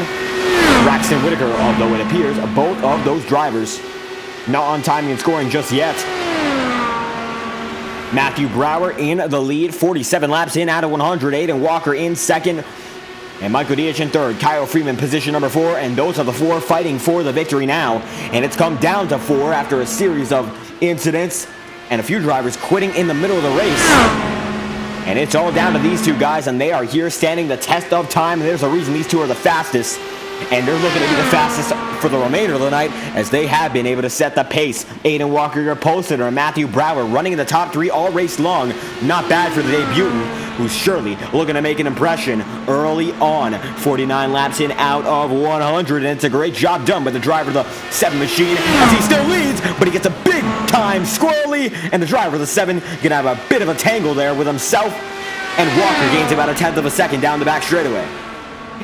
Braxton Whitaker, although it appears both of those drivers not on timing and scoring just yet. Matthew Brower in the lead, 47 laps in out of 100. Aiden Walker in second. And Michael Dietsch in third. Kyle Freeman position number 4. And those are the 4 fighting for the victory now. And it's come down to 4 after a series of incidents and a few drivers quitting in the middle of the race. And it's all down to these two guys, and they are here standing the test of time. And there's a reason these two are the fastest. And they're looking to be the fastest for the remainder of the night, as they have been able to set the pace. Aiden Walker, your poster, and Matthew Brower running in the top 3 all race long. Not bad for the debutant, who's surely looking to make an impression early on. 49 laps in out of 100, and it's a great job done by the driver of the 7 machine, as he still leads, but he gets a big time squirrely, and the driver of the 7 gonna have a bit of a tangle there with himself, and Walker gains about a 1/10 of a second down the back straightaway.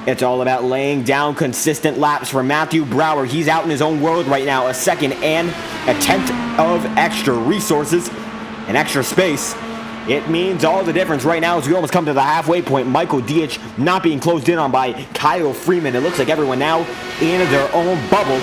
It's all about laying down consistent laps for Matthew Brower. He's out in his own world right now. A second and a 1/10 of extra resources and extra space. It means all the difference right now as we almost come to the halfway point. Michael Dietsch not being closed in on by Kyle Freeman. It looks like everyone now in their own bubble.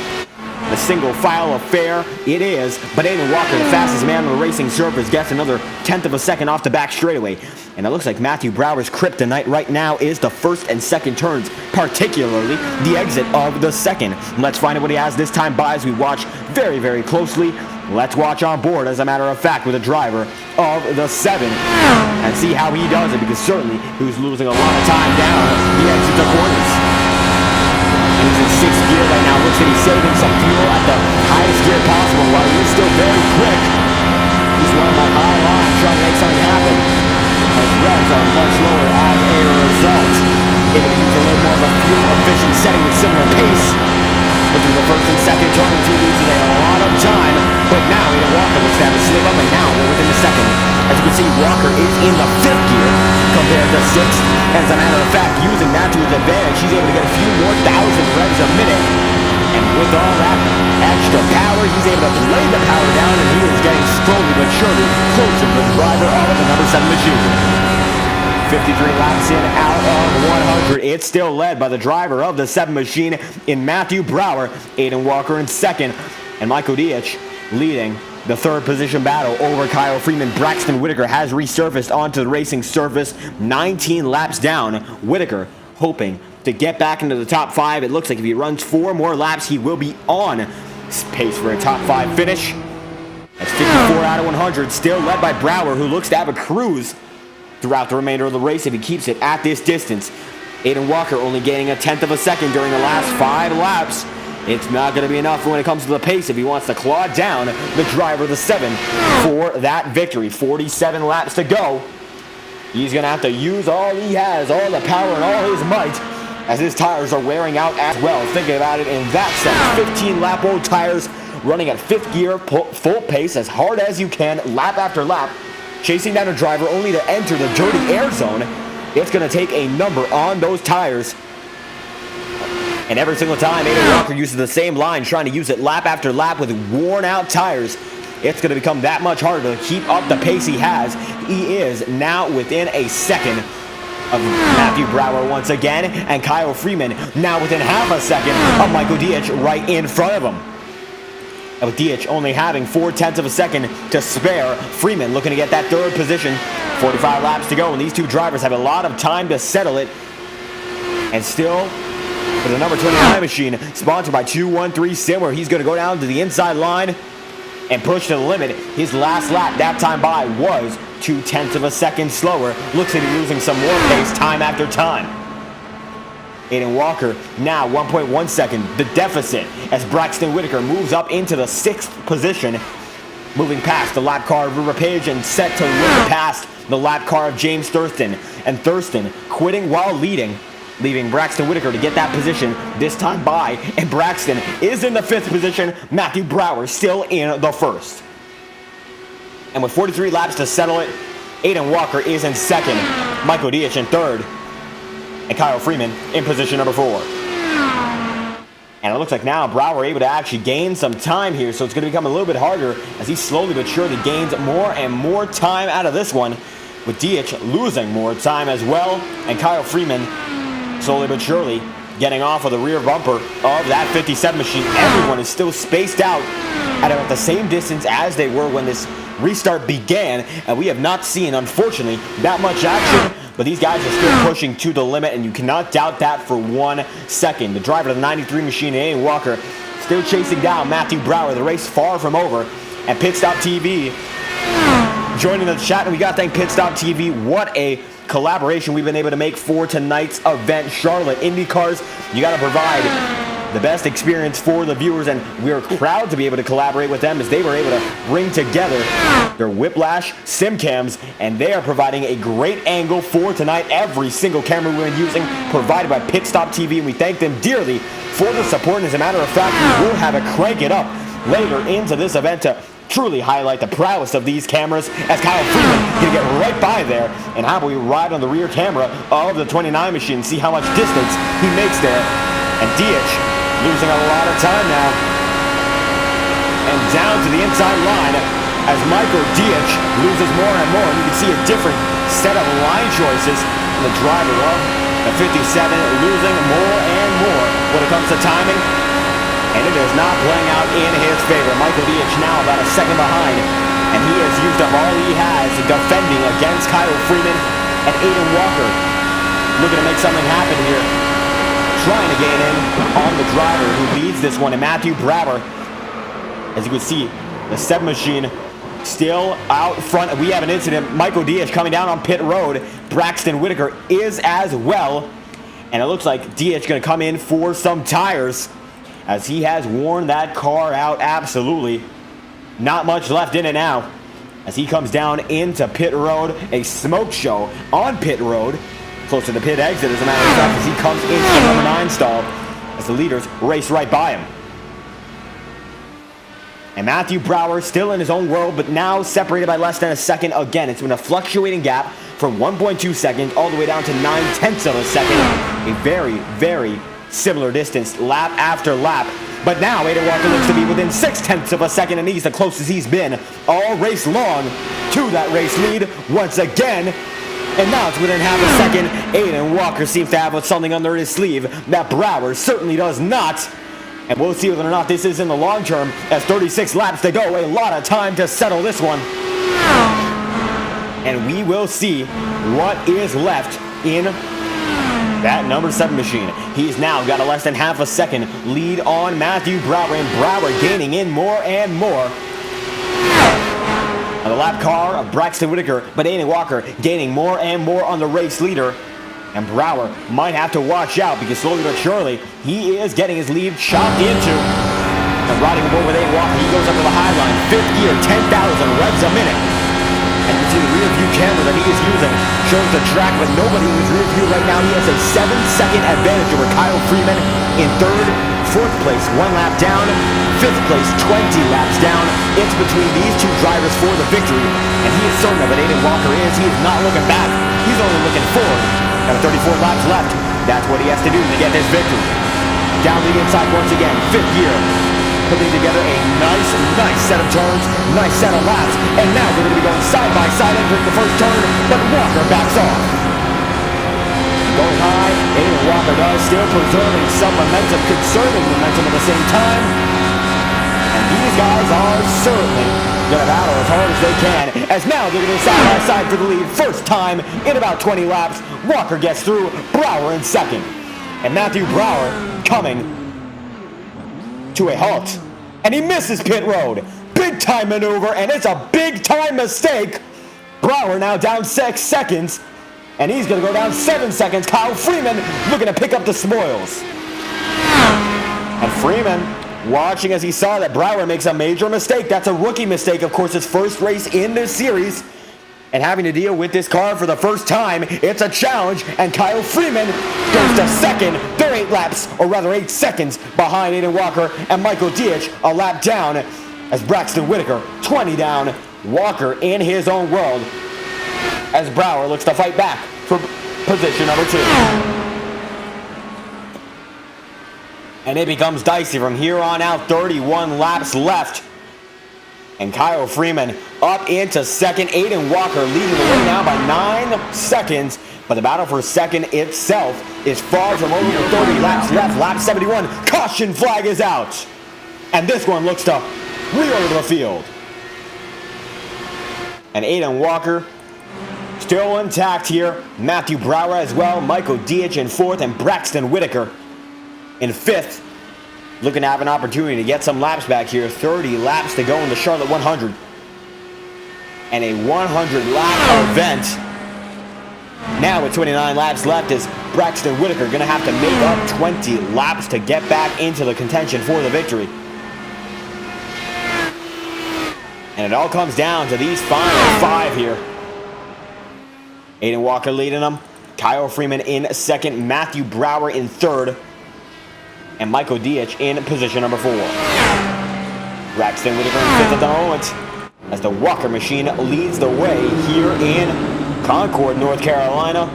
A single file affair it is, but Aiden Walker, the fastest man on the racing surface, gets another 1/10 of a second off the back straightaway. And it looks like Matthew Brower's kryptonite right now is the first and second turns, particularly the exit of the second. Let's find out what he has this time by as we watch very, very closely. Let's watch on board, as a matter of fact, with the driver of the 7 and see how he does it, because certainly he was losing a lot of time down the exit of corners. He's in 6th gear right now. Looks like he's saving some fuel at the highest gear possible while he is still very quick. He's running that high line, trying to make something happen. As revs are much lower as a result. Able to use a little more of a fuel-efficient setting with similar pace. But through the first and second turns, he loses a lot of time. But now Aiden Walker looks to have a slip up, and now we're within the second. As you can see, Walker is in the 5th gear compared to 6th. As a matter of fact, using that to his advantage, he's able to get a few more thousand revs a minute. And with all that extra power, he's able to lay the power down, and he is getting slowly but surely closer to the driver of the number 7 machine. 53 laps in out of 100. It's still led by the driver of the 7 machine in Matthew Brower. Aiden Walker in second, and Michael Dietsch leading the 3rd position battle over Kyle Freeman. Braxton Whitaker has resurfaced onto the racing surface, 19 laps down. Whitaker hoping to get back into the top 5. It looks like if he runs 4 more laps, he will be on pace for a top 5 finish. That's 54 out of 100, still led by Brower, who looks to have a cruise throughout the remainder of the race if he keeps it at this distance. Aiden Walker only gaining a 1/10 of a second during the last 5 laps. It's not going to be enough when it comes to the pace if he wants to claw down the driver of the 7 for that victory. 47 laps to go. He's going to have to use all he has, all the power and all his might, as his tires are wearing out as well. Thinking about it in that sense, 15-lap-old tires running at 5th gear, full pace, as hard as you can, lap after lap, chasing down a driver only to enter the dirty air zone. It's going to take a number on those tires. And every single time Aiden Walker uses the same line, trying to use it lap after lap with worn-out tires, it's going to become that much harder to keep up the pace he has. He is now within a second of Matthew Brower once again, and Kyle Freeman now within half a second of Michael Dietsch right in front of him. And with DH only having 0.4 of a second to spare, Freeman looking to get that third position. 45 laps to go, and these two drivers have a lot of time to settle it. And still, for the number 29 machine, sponsored by 213 Simmer, he's going to go down to the inside line and push to the limit. His last lap, that time by, was 0.2 of a second slower. Looks to be losing some more pace time after time. Aiden Walker now 1.1 second, the deficit, as Braxton Whitaker moves up into the 6th position, moving past the lap car of River Page and set to look past the lap car of James Thurston. And Thurston quitting while leading, leaving Braxton Whitaker to get that position this time by. And Braxton is in the 5th position. Matthew Brower still in the 1st. And with 43 laps to settle it, Aiden Walker is in 2nd, Michael Diaz in 3rd, and Kyle Freeman in position number 4. And it looks like now Brower able to actually gain some time here, so it's going to become a little bit harder as he slowly but surely gains more and more time out of this one, with DH losing more time as well, and Kyle Freeman slowly but surely getting off of the rear bumper of that 57 machine. Everyone is still spaced out at about the same distance as they were when this restart began, and we have not seen, unfortunately, that much action. But these guys are still pushing to the limit, and you cannot doubt that for 1 second. The driver of the 93 machine, Aiden Walker, still chasing down Matthew Brower. The race far from over. And Pit Stop TV joining the chat, and we got to thank Pit Stop TV. What a collaboration we've been able to make for tonight's event. Charlotte IndyCars, you got to provide the best experience for the viewers, and we are proud to be able to collaborate with them as they were able to bring together their Whiplash sim cams, and they are providing a great angle for tonight. Every single camera we've been using provided by Pit Stop TV, and we thank them dearly for the support. And as a matter of fact, we will have it crank it up later into this event to truly highlight the prowess of these cameras, as Kyle Freeman can get right by there. And how about we ride on the rear camera of the 29 machine and see how much distance he makes there. And DH losing a lot of time now. And down to the inside line as Michael Diaz loses more and more. And you can see a different set of line choices from the driver of the 57, losing more and more when it comes to timing. And it is not playing out in his favor. Michael Diaz now about a second behind, and he has used up all he has defending against Kyle Freeman and Aiden Walker. Looking to make something happen here, trying to gain in on the driver who leads this one, and Matthew Brower. As you can see, the 7 machine still out front. We have an incident. Michael Diaz coming down on pit road. Braxton Whitaker is as well. And it looks like Diaz going to come in for some tires, as he has worn that car out absolutely. Not much left in it now, as he comes down into pit road. A smoke show on pit road, close to the pit exit as a matter of fact, as he comes into the number 9 stall, as the leaders race right by him. And Matthew Brower still in his own world, but now separated by less than a second again. It's been a fluctuating gap from 1.2 seconds all the way down to 0.9 of a second. A very, very similar distance lap after lap. But now Aiden Walker looks to be within 0.6 of a second, and he's the closest he's been all race long to that race lead once again. And now it's within half a second. Aiden Walker seems to have something under his sleeve that Brower certainly does not. And we'll see whether or not this is in the long term, as 36 laps to go. A lot of time to settle this one. And we will see what is left in that number 7 machine. He's now got a less than half a second lead on Matthew Brower, and Brower gaining in more and more on the lap car of Braxton Whitaker, but Aiden Walker gaining more and more on the race leader. And Brower might have to watch out, because slowly but surely he is getting his lead chopped into. And riding aboard with Aiden Walker, he goes up to the high line, 5th gear, 10,000 revs a minute. And you see the rear view camera that he is using shows the track with nobody in his rear view right now. He has a 7-second advantage over Kyle Freeman in 3rd, 4th place, 1 lap down, 5th place, 20 laps down. It's between these two drivers for the victory, and he is certain of it. Aiden Walker is. He is not looking back. He's only looking forward. Got 34 laps left. That's what he has to do to get this victory. Down the inside once again, 5th gear. Putting together a nice set of turns, nice set of laps. And now we're going to be going side by side entering the first turn, but Walker backs off. Going high, Aiden Walker does, still preserving some momentum, conserving momentum at the same time. And these guys are certainly going to battle as hard as they can, as now they're going to side by side for the lead. First time in about 20 laps. Walker gets through, Brower in second. And Matthew Brower coming to a halt. And he misses pit road. Big time maneuver, and it's a big time mistake. Brower now down 6 seconds, and he's going to go down 7 seconds. Kyle Freeman looking to pick up the spoils. And Freeman watching as he saw that Brower makes a major mistake. That's a rookie mistake, of course, his first race in this series. And having to deal with this car for the first time, it's a challenge. And Kyle Freeman goes to second. They're 8 laps, or rather 8 seconds behind Aiden Walker and Michael Dietsch a lap down as Braxton Whitaker 20 down. Walker in his own world as Brower looks to fight back for position number 2. And it becomes dicey from here on out. 31 laps left. And Kyle Freeman up into second. Aiden Walker leading the way now by 9 seconds. But the battle for second itself is far from over. 30 laps left. Lap 71. Caution flag is out. And this one looks to reorder the field. And Aiden Walker still intact here. Matthew Brower as well. Michael Dietsch in 4th. And Braxton Whitaker in 5th. Looking to have an opportunity to get some laps back here. 30 laps to go in the Charlotte 100. And a 100-lap event. Now with 29 laps left is Braxton Whitaker going to have to make up 20 laps to get back into the contention for the victory. And it all comes down to these final 5 here. Aiden Walker leading them. Kyle Freeman in second. Matthew Brower in third. And Michael Dietsch in position number 4. Braxton Whitaker in 5th at the moment as the Walker machine leads the way here in Concord, North Carolina.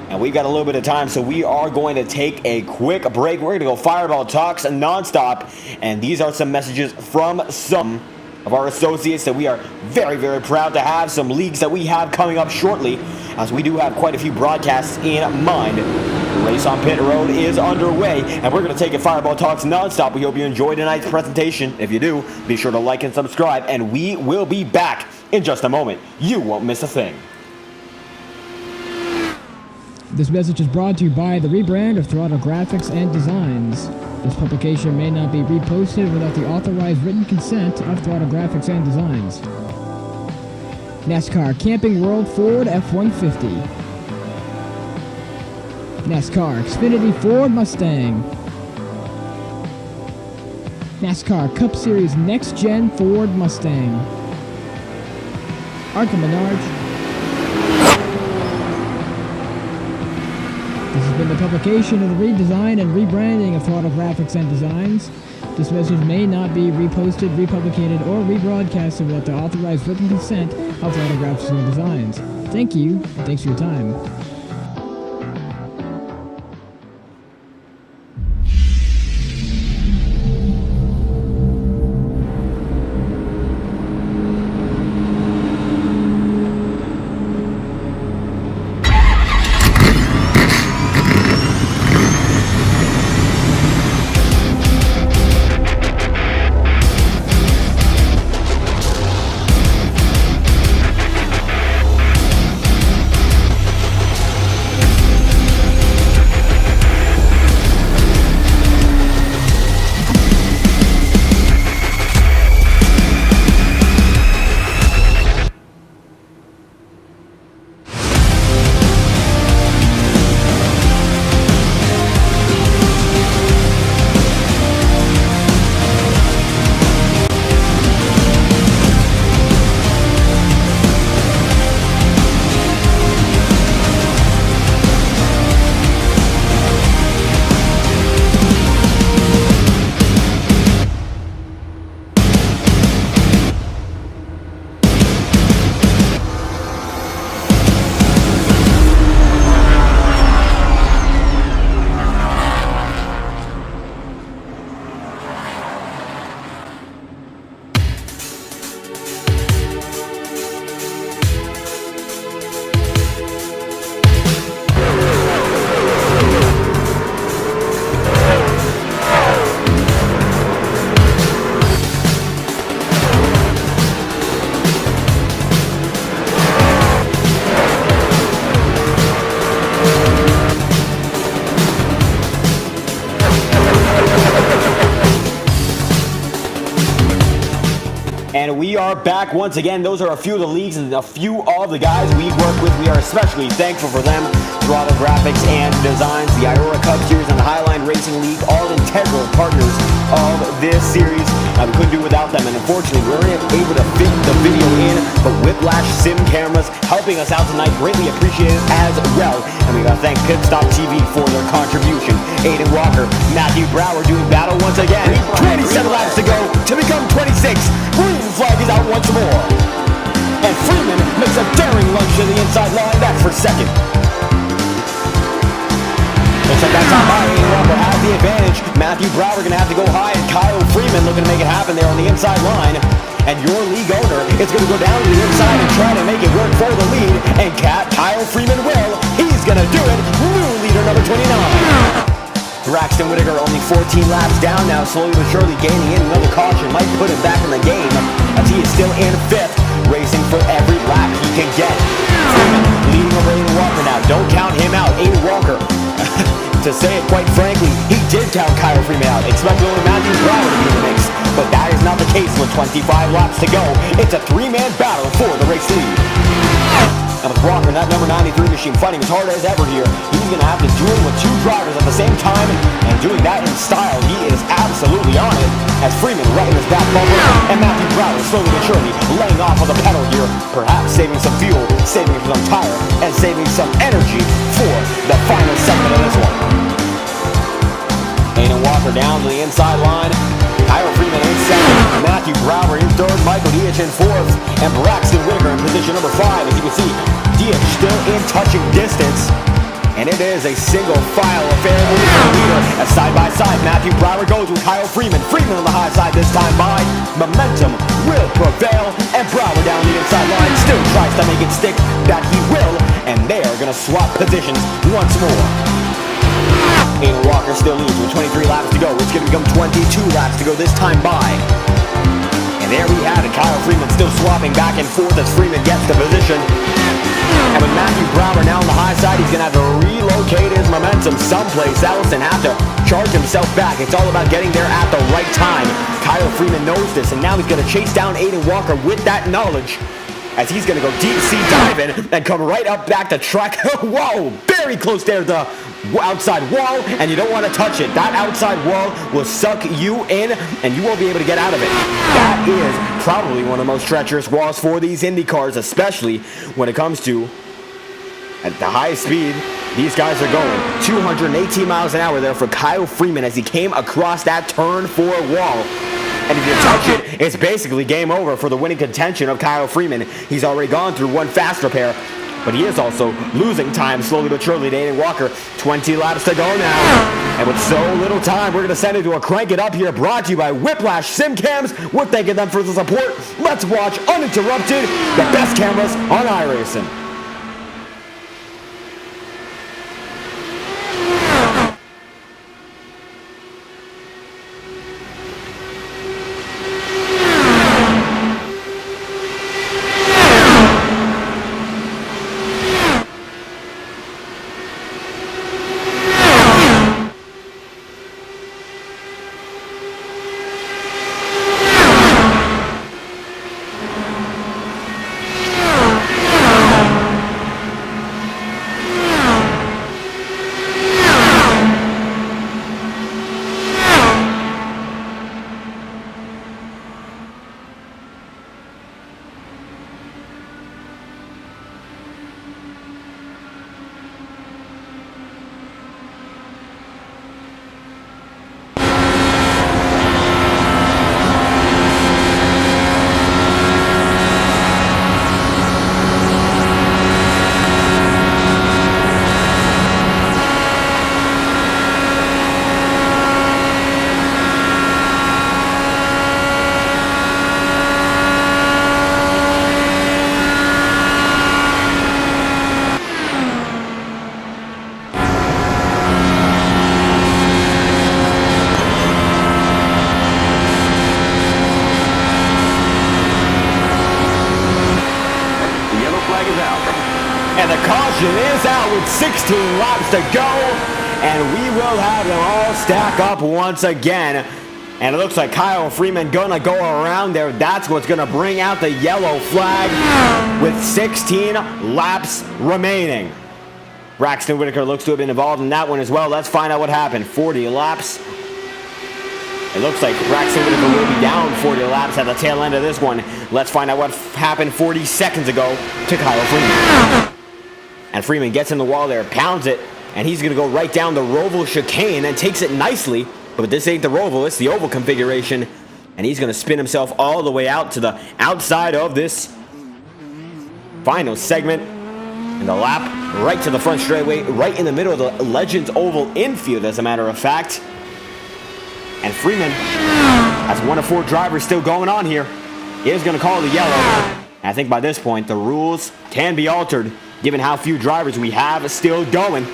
And we've got a little bit of time, so we are going to take a quick break. We're going to go Fireball Talks nonstop. And these are some messages from some of our associates that we are very, very proud to have. Some leagues that we have coming up shortly, as we do have quite a few broadcasts in mind. The race on pit road is underway, and we're going to take a Fireball Talks nonstop. We hope you enjoyed tonight's presentation. If you do, be sure to like and subscribe, and we will be back in just a moment. You won't miss a thing. This message is brought to you by the rebrand of Throttle Graphics and Designs. This publication may not be reposted without the authorized written consent of Throttle Graphics and Designs. NASCAR Camping World Ford F-150. NASCAR Xfinity Ford Mustang. NASCAR Cup Series Next-Gen Ford Mustang. Arca Menards. This has been the publication of the redesign and rebranding of Throttle Graphics and Designs. This message may not be reposted, republicated, or rebroadcasted without the authorized written consent of Throttle Graphics and Designs. Thank you, and thanks for your time. we are back once again. Those are a few of the leagues and a few of the guys we work with. We are especially thankful for them. Toronto Graphics and Designs, the Aurora Cup Series, and the Highline Racing League, all integral partners of this series. We couldn't do without them, and unfortunately, we weren't able to fit the video in, but Whiplash Sim Cameras helping us out tonight, greatly appreciated as well. And we gotta thank Pit Stop TV for their contribution. Aiden Walker, Matthew Brower doing battle once again. 27 laps to go to become 26. Green flag is out once more. And Freeman makes a daring lunge to the inside line. That's for second. Looks like that top high, Aiden Walker has the advantage. Matthew Brower gonna have to go high, and Kyle Freeman looking to make it happen there on the inside line. And your league owner is gonna go down to the inside and try to make it work for the lead. And Kyle Freeman will. He's gonna do it. New leader number 29. Braxton Whitaker only 14 laps down now, slowly but surely gaining in. Another caution might put him back in the game, as he is still in 5th, racing for every lap he can get. Freeman leading over Aiden Walker now. Don't count him out. Aiden Walker, to say it quite frankly, he did count Kyle Freeman out, expecting only Matthew Brower to be in the mix. But that is not the case with 25 laps to go. It's a 3-man battle for the race lead. And with Walker in that number 93 machine fighting as hard as ever here, he's going to have to duel with 2 drivers at the same time, and doing that in style. He is absolutely on it, as Freeman right in his back bumper, and Matthew Brower slowly but surely laying off on the pedal here, perhaps saving some fuel, saving some tire, and saving some energy for the final segment of this one. Aiden Walker down to the inside line. Kyle Freeman in 2nd, Matthew Brower in 3rd, Michael Dietz in 4th, and Braxton Whitaker in position number 5. As you can see, Dietz still in touching distance, and it is a single file affair for the leader. As side by side, Matthew Brower goes with Kyle Freeman. Freeman on the high side this time by. Momentum will prevail, and Brower down the inside line still tries to make it stick. That he will, and they are going to swap positions once more. Aiden Walker still leads with 23 laps to go. It's going to become 22 laps to go this time by. And there we have it. Kyle Freeman still swapping back and forth as Freeman gets the position. And with Matthew Brower now on the high side, he's going to have to relocate his momentum someplace else and have to charge himself back. It's all about getting there at the right time. Kyle Freeman knows this, and now he's going to chase down Aiden Walker with that knowledge, as he's going to go deep sea diving and come right up back to track. Whoa, very close there to the outside wall, and you don't want to touch it. That outside wall will suck you in, and you won't be able to get out of it. That is probably one of the most treacherous walls for these Indy cars, especially when it comes to, at the highest speed, these guys are going 218 miles an hour there for Kyle Freeman as he came across that turn 4 wall. And if you touch it, it's basically game over for the winning contention of Kyle Freeman. He's already gone through 1 fast repair, but he is also losing time slowly but surely to Aiden Walker. 20 laps to go now. And with so little time, we're going to send it to a Crank It Up here, brought to you by Whiplash Sim Cams. We're thanking them for the support. Let's watch uninterrupted the best cameras on iRacing. And the caution is out with 16 laps to go. And we will have them all stack up once again. And it looks like Kyle Freeman gonna go around there. That's what's gonna bring out the yellow flag with 16 laps remaining. Braxton Whitaker looks to have been involved in that one as well. Let's find out what happened. 40 laps. It looks like Braxton Whitaker will be down 40 laps at the tail end of this one. Let's find out what happened 40 seconds ago to Kyle Freeman. And Freeman gets in the wall there, pounds it, and he's gonna go right down the Roval chicane and takes it nicely. But this ain't the Roval, it's the oval configuration. And he's gonna spin himself all the way out to the outside of this final segment. And the lap right to the front straightaway, right in the middle of the Legends Oval infield, as a matter of fact. And Freeman, as one of 4 drivers still going on here, is going to call the yellow. And I think by this point, the rules can be altered, given how few drivers we have still going.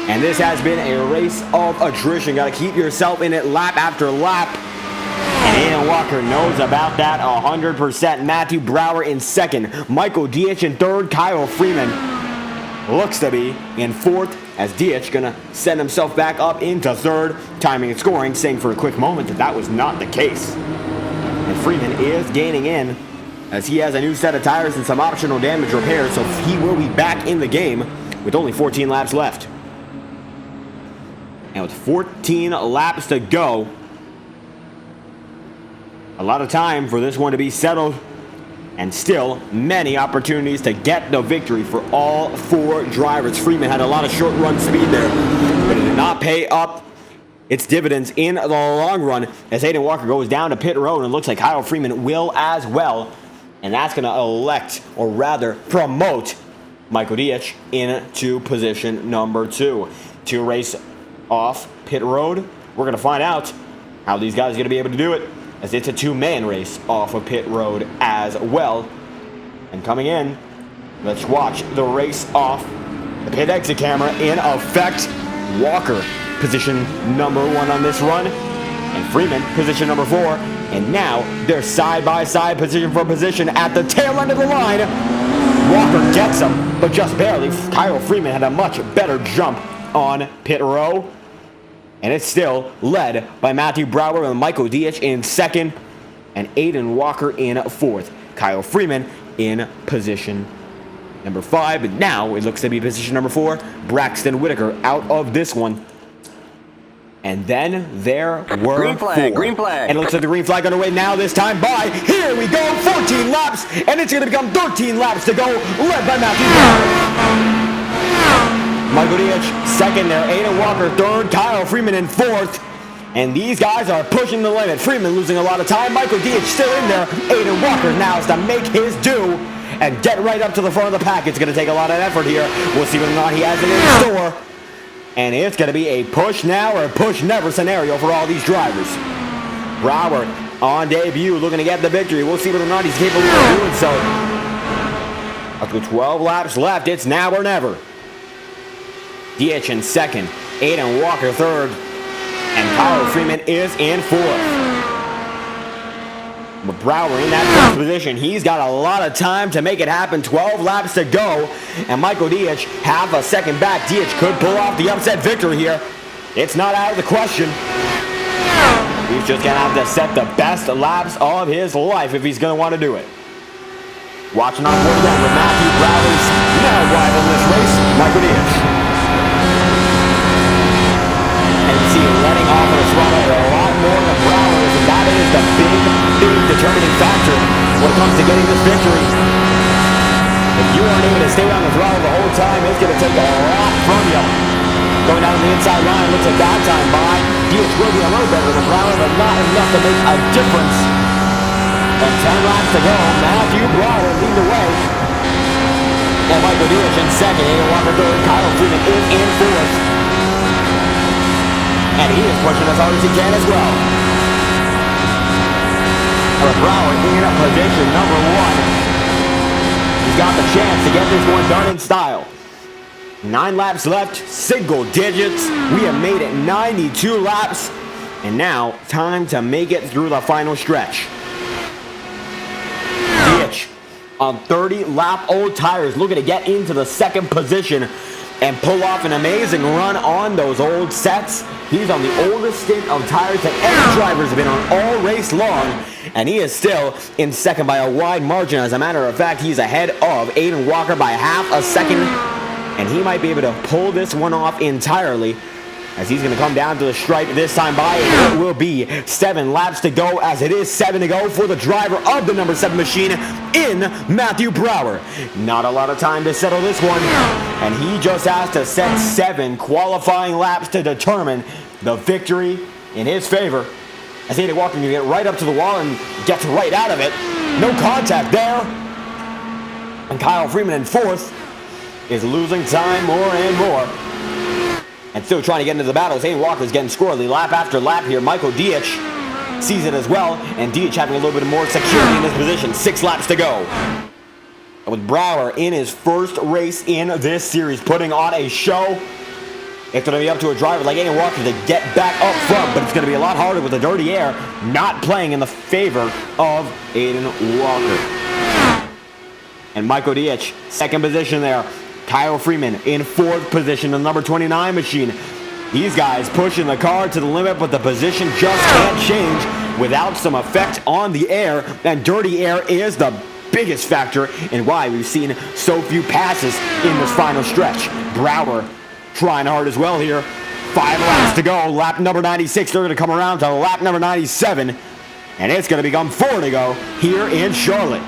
And this has been a race of attrition. Got to keep yourself in it lap after lap. And Aiden Walker knows about that 100%. Matthew Brower in second. Michael Dietz in third. Kyle Freeman looks to be in fourth, as Dietz gonna send himself back up into third. Timing and scoring saying for a quick moment that was not the case. And Freeman is gaining in, as he has a new set of tires and some optional damage repairs, so he will be back in the game with only 14 laps left. And with 14 laps to go, a lot of time for this one to be settled, and still many opportunities to get the victory for all 4 drivers. Freeman had a lot of short run speed there, but it did not pay up its dividends in the long run, as Aiden Walker goes down to pit road, and it looks like Kyle Freeman will as well. And that's going to elect, or rather promote, Michael Dietz into position number 2. To race off pit road, we're going to find out how these guys are going to be able to do it, as it's a 2-man race off of pit road as well. And coming in, let's watch the race off the pit exit camera in effect. Walker, position number 1 on this run, and Freeman, position number 4. And now they're side-by-side, position for position at the tail end of the line. Walker gets him, but just barely. Kyle Freeman had a much better jump on pit row. And it's still led by Matthew Brower and Michael Dietz in second, and Aiden Walker in fourth. Kyle Freeman in position number 5, but now it looks to be position number 4. Braxton Whitaker out of this one. And then there were green flag, 4. green flag. And it looks like the green flag underway now, this time by, here we go, 14 laps, and it's going to become 13 laps to go, led by Matthew Brower. Michael Dietz second there, Aiden Walker third, Kyle Freeman in fourth. And these guys are pushing the limit. Freeman losing a lot of time, Michael Dietz still in there. Aiden Walker now has to make his due and get right up to the front of the pack. It's going to take a lot of effort here. We'll see whether or not he has it in store. And it's going to be a push now or push never scenario for all these drivers. Brower on debut looking to get the victory. We'll see whether or not he's capable of doing so. Up to 12 laps left, it's now or never. Dietz in second, Aiden Walker third, and Kyle Freeman is in fourth. But Brower in that first position, he's got a lot of time to make it happen. 12 laps to go, and Michael Dietz half a second back. Dietz could pull off the upset victory here. It's not out of the question. He's just gonna have to set the best laps of his life if he's gonna want to do it. Watching on board again with Matthew Brower's now rival in this race, Michael Dietz. Letting off of the throttle a lot more than Brower is, and that is the big determining factor when it comes to getting this victory. If you aren't able to stay on the throttle the whole time, it's going to take a lot from you. Going down the inside line, looks like that time by. Dietz will be a little better than Brower, but not enough to make a difference. And 10 laps to go, Matthew Brower leading the way. And Michael Dietz in second, Aiden Walker third, Kyle Freeman is in fourth. And he is pushing as hard as he can as well. Brower in position number 1. He's got the chance to get this one done in style. 9 laps left, single digits. We have made it 92 laps. And now, time to make it through the final stretch. Dietz on 30-lap-old tires, looking to get into the second position. and pull off an amazing run on those old sets. He's on the oldest stint of tires that any drivers have been on all race long, and he is still in second by a wide margin. As a matter of fact, he's ahead of Aiden Walker by half a second, and he might be able to pull this one off entirely, as he's going to come down to the stripe this time by. It will be 7 laps to go, as it is 7 to go for the driver of the number 7 machine in Matthew Brower. Not a lot of time to settle this one, and he just has to set 7 qualifying laps to determine the victory in his favor. As Aiden Walker can get right up to the wall and gets right out of it. No contact there. And Kyle Freeman in 4th is losing time more and more. And still trying to get into the battle. Aiden Walker's getting squirrely lap after lap here. Michael Dietz sees it as well. And Dietz having a little bit more security in his position. 6 laps to go. With Brower in his first race in this series, putting on a show. It's going to be up to a driver like Aiden Walker to get back up front. But it's going to be a lot harder with the dirty air not playing in the favor of Aiden Walker. And Michael Dietz, second position there. Kyle Freeman in 4th position, the number 29 machine. These guys pushing the car to the limit, but the position just can't change without some effect on the air. And dirty air is the biggest factor in why we've seen so few passes in this final stretch. Brower trying hard as well here. 5 laps to go. Lap number 96. They're going to come around to lap number 97. And it's going to become 4 to go here in Charlotte.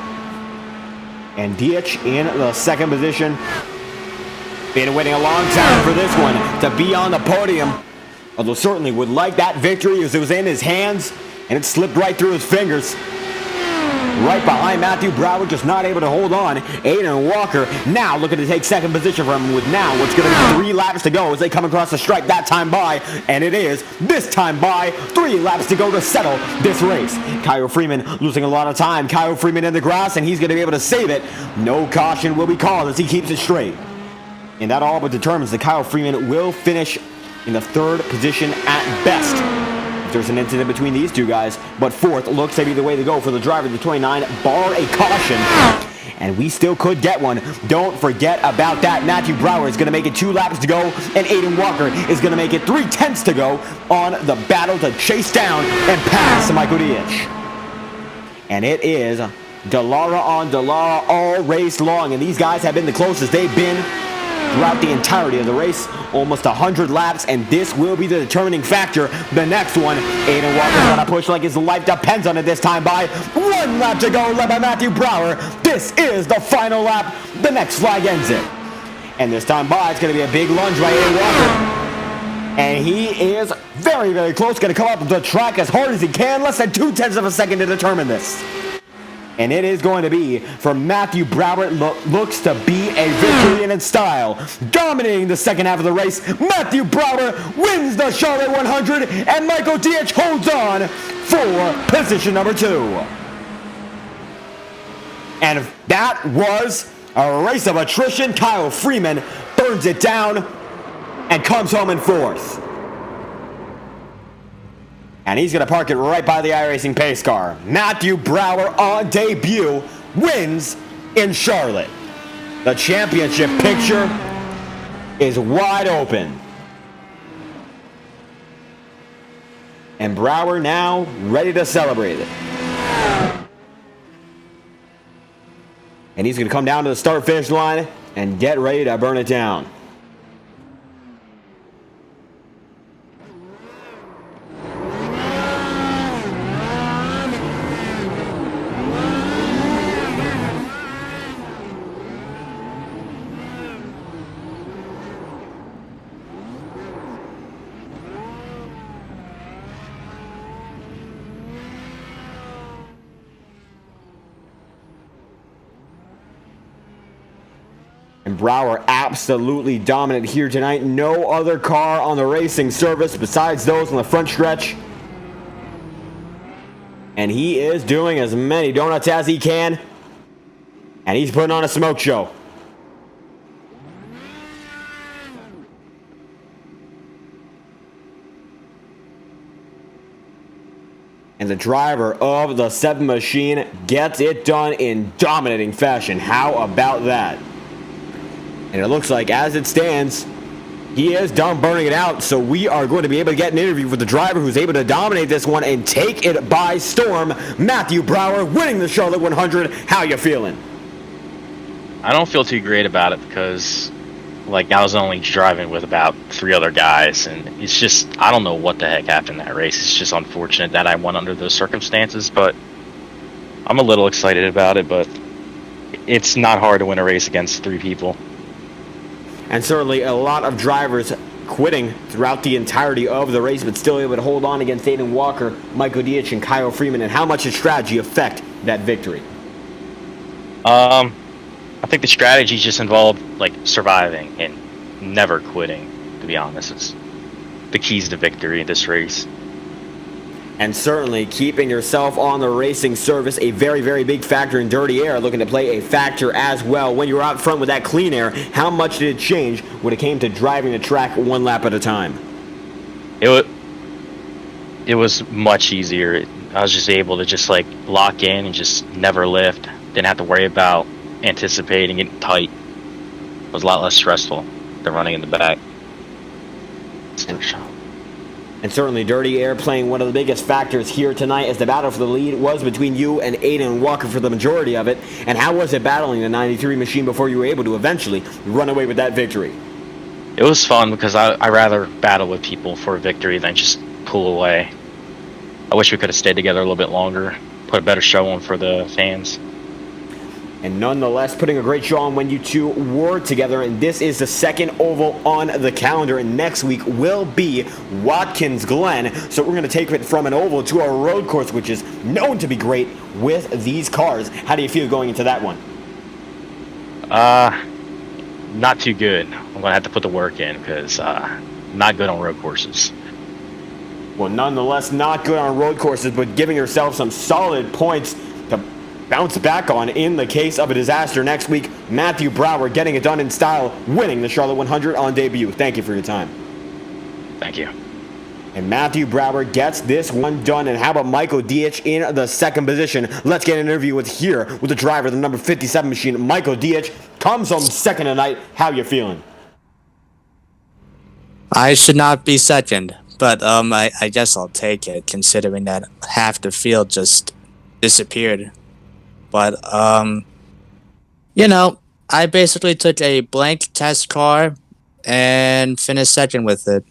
And Dietz in the second position. Been waiting a long time for this one to be on the podium. Although certainly would like that victory as it was in his hands and it slipped right through his fingers. Right behind Matthew Brower, just not able to hold on. Aiden Walker now looking to take second position from him with now what's going to be 3 laps to go as they come across the stripe that time by. And it is this time by 3 laps to go to settle this race. Kyle Freeman losing a lot of time. Kyle Freeman in the grass, and he's going to be able to save it. No caution will be called as he keeps it straight. And that all but determines that Kyle Freeman will finish in the 3rd position at best. If there's an incident between these two guys, but 4th looks to be the way to go for the driver of the 29, bar a caution. And we still could get one. Don't forget about that. Matthew Brower is going to make it 2 laps to go, and Aiden Walker is going to make it 3/10 to go on the battle to chase down and pass Michael Dietz. And it is Dallara on Dallara all race long, and these guys have been the closest they've been throughout the entirety of the race, almost 100 laps, and this will be the determining factor. The next one, Aiden Walker's gonna push like his life depends on it this time by 1 lap to go, led by Matthew Brower. This is the final lap. The next flag ends it. And this time by, it's gonna be a big lunge by Aiden Walker. And he is very, very close, gonna come up the track as hard as he can, less than 0.2 of a second to determine this. And it is going to be, for Matthew Brower, looks to be a victory in its style. Dominating the second half of the race, Matthew Brower wins the Charlotte 100, and Michael Dietz holds on for position number 2. And that was a race of attrition. Kyle Freeman burns it down and comes home in 4th. And he's going to park it right by the iRacing pace car. Matthew Brower on debut wins in Charlotte. The championship picture is wide open. And Brower now ready to celebrate it. And he's going to come down to the start-finish line and get ready to burn it down. And Brower absolutely dominant here tonight. No other car on the racing surface besides those on the front stretch. And he is doing as many donuts as he can. And he's putting on a smoke show. And the driver of the 7 machine gets it done in dominating fashion. How about that? And it looks like, as it stands, he is done burning it out, so we are going to be able to get an interview with the driver who's able to dominate this one and take it by storm. Matthew Brower winning the Charlotte 100. How you feeling? I don't feel too great about it because, like, I was only driving with about 3 other guys, and it's just, I don't know what the heck happened in that race. It's just unfortunate that I won under those circumstances, but I'm a little excited about it, but it's not hard to win a race against 3 people. And certainly a lot of drivers quitting throughout the entirety of the race, but still able to hold on against Aiden Walker, Michael Dietsch, and Kyle Freeman. And how much did strategy affect that victory? I think the strategy just involved, like, surviving and never quitting, to be honest. It's the keys to victory in this race. And certainly keeping yourself on the racing surface, a very, very big factor in dirty air, looking to play a factor as well. When you were out front with that clean air, how much did it change when it came to driving the track one lap at a time? It was much easier. I was just able to just, like, lock in and just never lift. Didn't have to worry about anticipating getting tight. It was a lot less stressful than running in the back. And certainly dirty air playing one of the biggest factors here tonight, as the battle for the lead was between you and Aiden Walker for the majority of it. And how was it battling the 93 machine before you were able to eventually run away with that victory? It was fun because I rather battle with people for a victory than just pull away. I wish we could have stayed together a little bit longer, put a better show on for the fans. And nonetheless, putting a great show on when you two were together. And this is the second oval on the calendar. And next week will be Watkins Glen. So we're going to take it from an oval to a road course, which is known to be great with these cars. How do you feel going into that one? Not too good. I'm going to have to put the work in because not good on road courses. Well, nonetheless, not good on road courses, but giving yourself some solid points to bounce back on in the case of a disaster next week. Matthew Brower getting it done in style, winning the Charlotte 100 on debut. Thank you for your time. Thank you. And Matthew Brower gets this one done. And how about Michael Dietsch in the second position? Let's get an interview with the driver, the number 57 machine, Michael Dietsch. Comes home second tonight. How you feeling? I should not be second, but I guess I'll take it, considering that half the field just disappeared. But, I basically took a blank test car and finished second with it.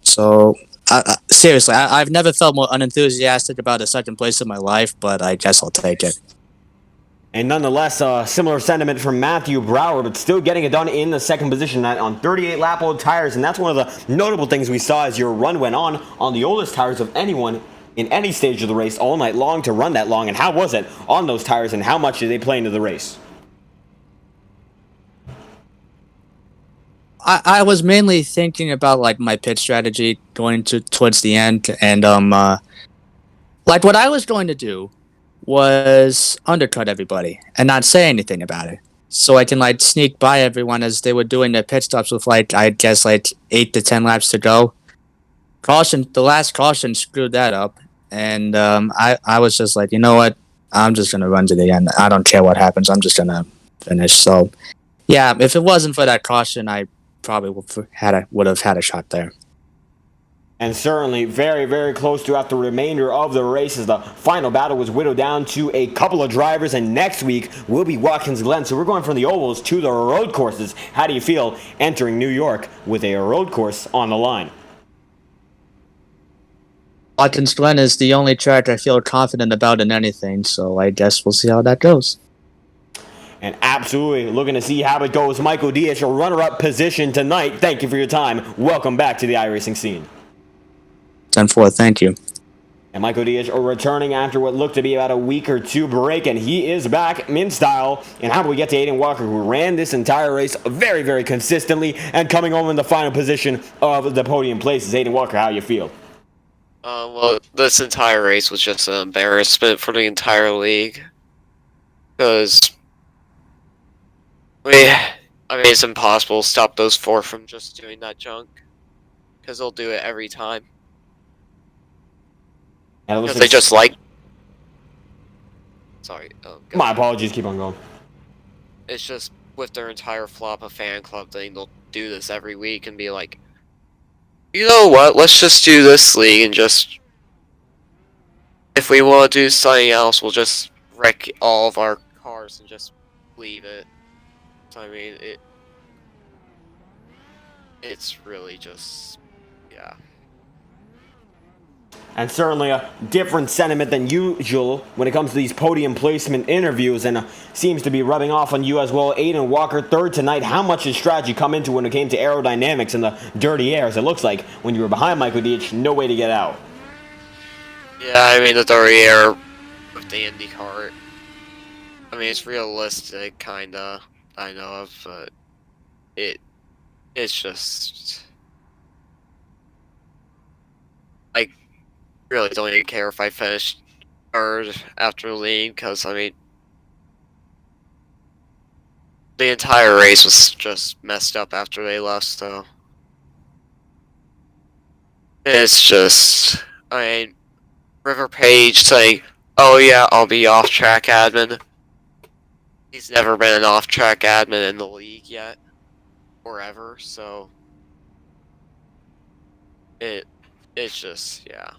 So, seriously, I've never felt more unenthusiastic about a second place in my life, but I guess I'll take it. And nonetheless, similar sentiment from Matthew Brower, but still getting it done in the second position on 38 lap old tires. And that's one of the notable things we saw as your run went on the oldest tires of anyone in any stage of the race all night long to run that long. And how was it on those tires, and how much did they play into the race? I was mainly thinking about, like, my pit strategy going towards the end, and like, what I was going to do was undercut everybody and not say anything about it, so I can, like, sneak by everyone as they were doing their pit stops with, like, I guess, like, 8 to 10 laps to go. The last caution screwed that up, and I was just like, you know what, I'm just gonna run to the end. I don't care what happens, I'm just gonna finish. So yeah, if it wasn't for that caution, I probably would have had a shot there. And certainly very, very close throughout the remainder of the race, as the final battle was whittled down to a couple of drivers. And next week will be Watkins Glen. So we're going from the ovals to the road courses. How do you feel entering New York with a road course on the line? Watkins Glen is the only track I feel confident about in anything, so I guess we'll see how that goes. And absolutely looking to see how it goes. Michael Dietsch, a runner-up position tonight. Thank you for your time. Welcome back to the iRacing scene. 10-4, thank you. And Michael Dietsch returning after what looked to be about a week or two break, and he is back in style. And how do we get to Aiden Walker, who ran this entire race very, very consistently and coming home in the final position of the podium places? Aiden Walker, how you feel? Well, this entire race was just an embarrassment for the entire league. Because, it's impossible to stop those 4 from just doing that junk. Because they'll do it every time. Because they just like... Sorry. My apologies, keep on going. It's just with their entire Floppa fan club thing, they'll do this every week and be like, you know what, let's just do this league and just, if we want to do something else, we'll just wreck all of our cars and just leave it. So, I mean, it's really just, yeah. And certainly a different sentiment than usual when it comes to these podium placement interviews, and seems to be rubbing off on you as well. Aiden Walker, third tonight. How much did strategy come into when it came to aerodynamics and the dirty air? As it looks like when you were behind Michael Dietz, no way to get out. Yeah, I mean, the dirty air with the IndyCar, I mean, it's realistic, kinda, I know of, but it's just, I really don't even care if I finish third after the lead, because, I mean, the entire race was just messed up after they left, so it's just, I mean, River Page saying, oh yeah, I'll be off-track admin. He's never been an off-track admin in the league yet, or ever, so it's just, yeah.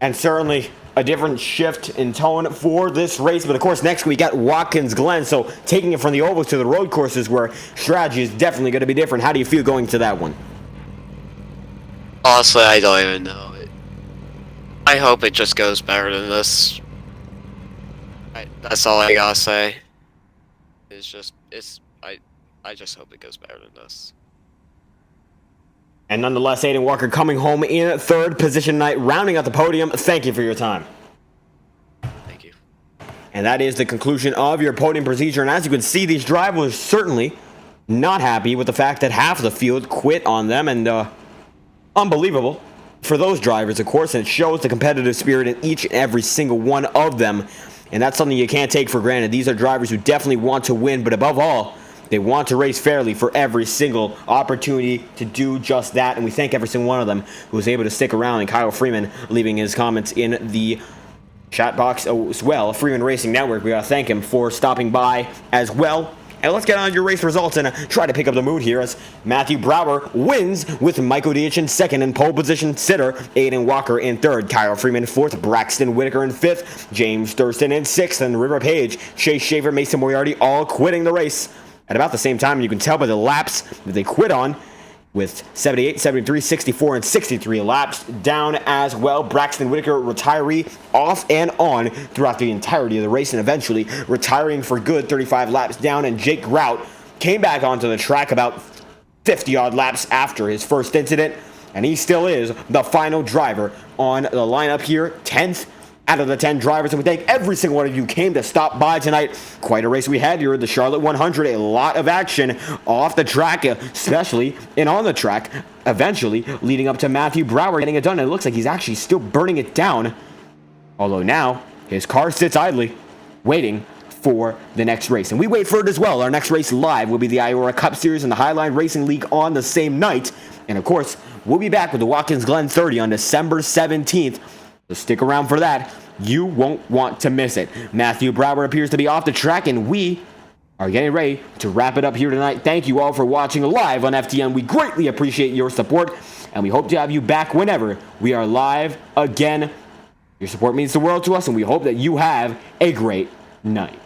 And certainly a different shift in tone for this race. But of course, next we got Watkins Glen. So taking it from the ovals to the road courses where strategy is definitely going to be different. How do you feel going to that one? Honestly, I don't even know. I hope it just goes better than this. That's all I gotta say. I just hope it goes better than this. And nonetheless, Aiden Walker coming home in third position tonight, rounding out the podium. Thank you for your time. Thank you. And that is the conclusion of your podium procedure. And as you can see, these drivers certainly not happy with the fact that half of the field quit on them. And unbelievable for those drivers, of course. And it shows the competitive spirit in each and every single one of them. And that's something you can't take for granted. These are drivers who definitely want to win, but above all, they want to race fairly for every single opportunity to do just that. And we thank every single one of them who was able to stick around. And Kyle Freeman leaving his comments in the chat box as well. Freeman Racing Network, we got to thank him for stopping by as well. And let's get on your race results and try to pick up the mood here as Matthew Brower wins with Michael Dietz in second, and pole position sitter Aiden Walker in third, Kyle Freeman fourth, Braxton Whitaker in fifth, James Thurston in sixth, and River Page, Chase Shaver, Mason Moriarty all quitting the race at about the same time. You can tell by the laps that they quit on, with 78, 73, 64, and 63 laps down as well. Braxton Whitaker, retiree, off and on throughout the entirety of the race, and eventually retiring for good, 35 laps down. And Jake Grout came back onto the track about 50-odd laps after his first incident, and he still is the final driver on the lineup here, 10th out of the 10 drivers. And we thank every single one of you who came to stop by tonight. Quite a race we had here at the Charlotte 100. A lot of action off the track, especially, and on the track, eventually leading up to Matthew Brower getting it done. And it looks like he's actually still burning it down, although now his car sits idly, waiting for the next race. And we wait for it as well. Our next race live will be the Iora Cup Series and the Highline Racing League on the same night. And of course, we'll be back with the Watkins Glen 30 on December 17th. So stick around for that. You won't want to miss it. Matthew Brower appears to be off the track, and we are getting ready to wrap it up here tonight. Thank you all for watching live on FTN. We greatly appreciate your support, and we hope to have you back whenever we are live again. Your support means the world to us, and we hope that you have a great night.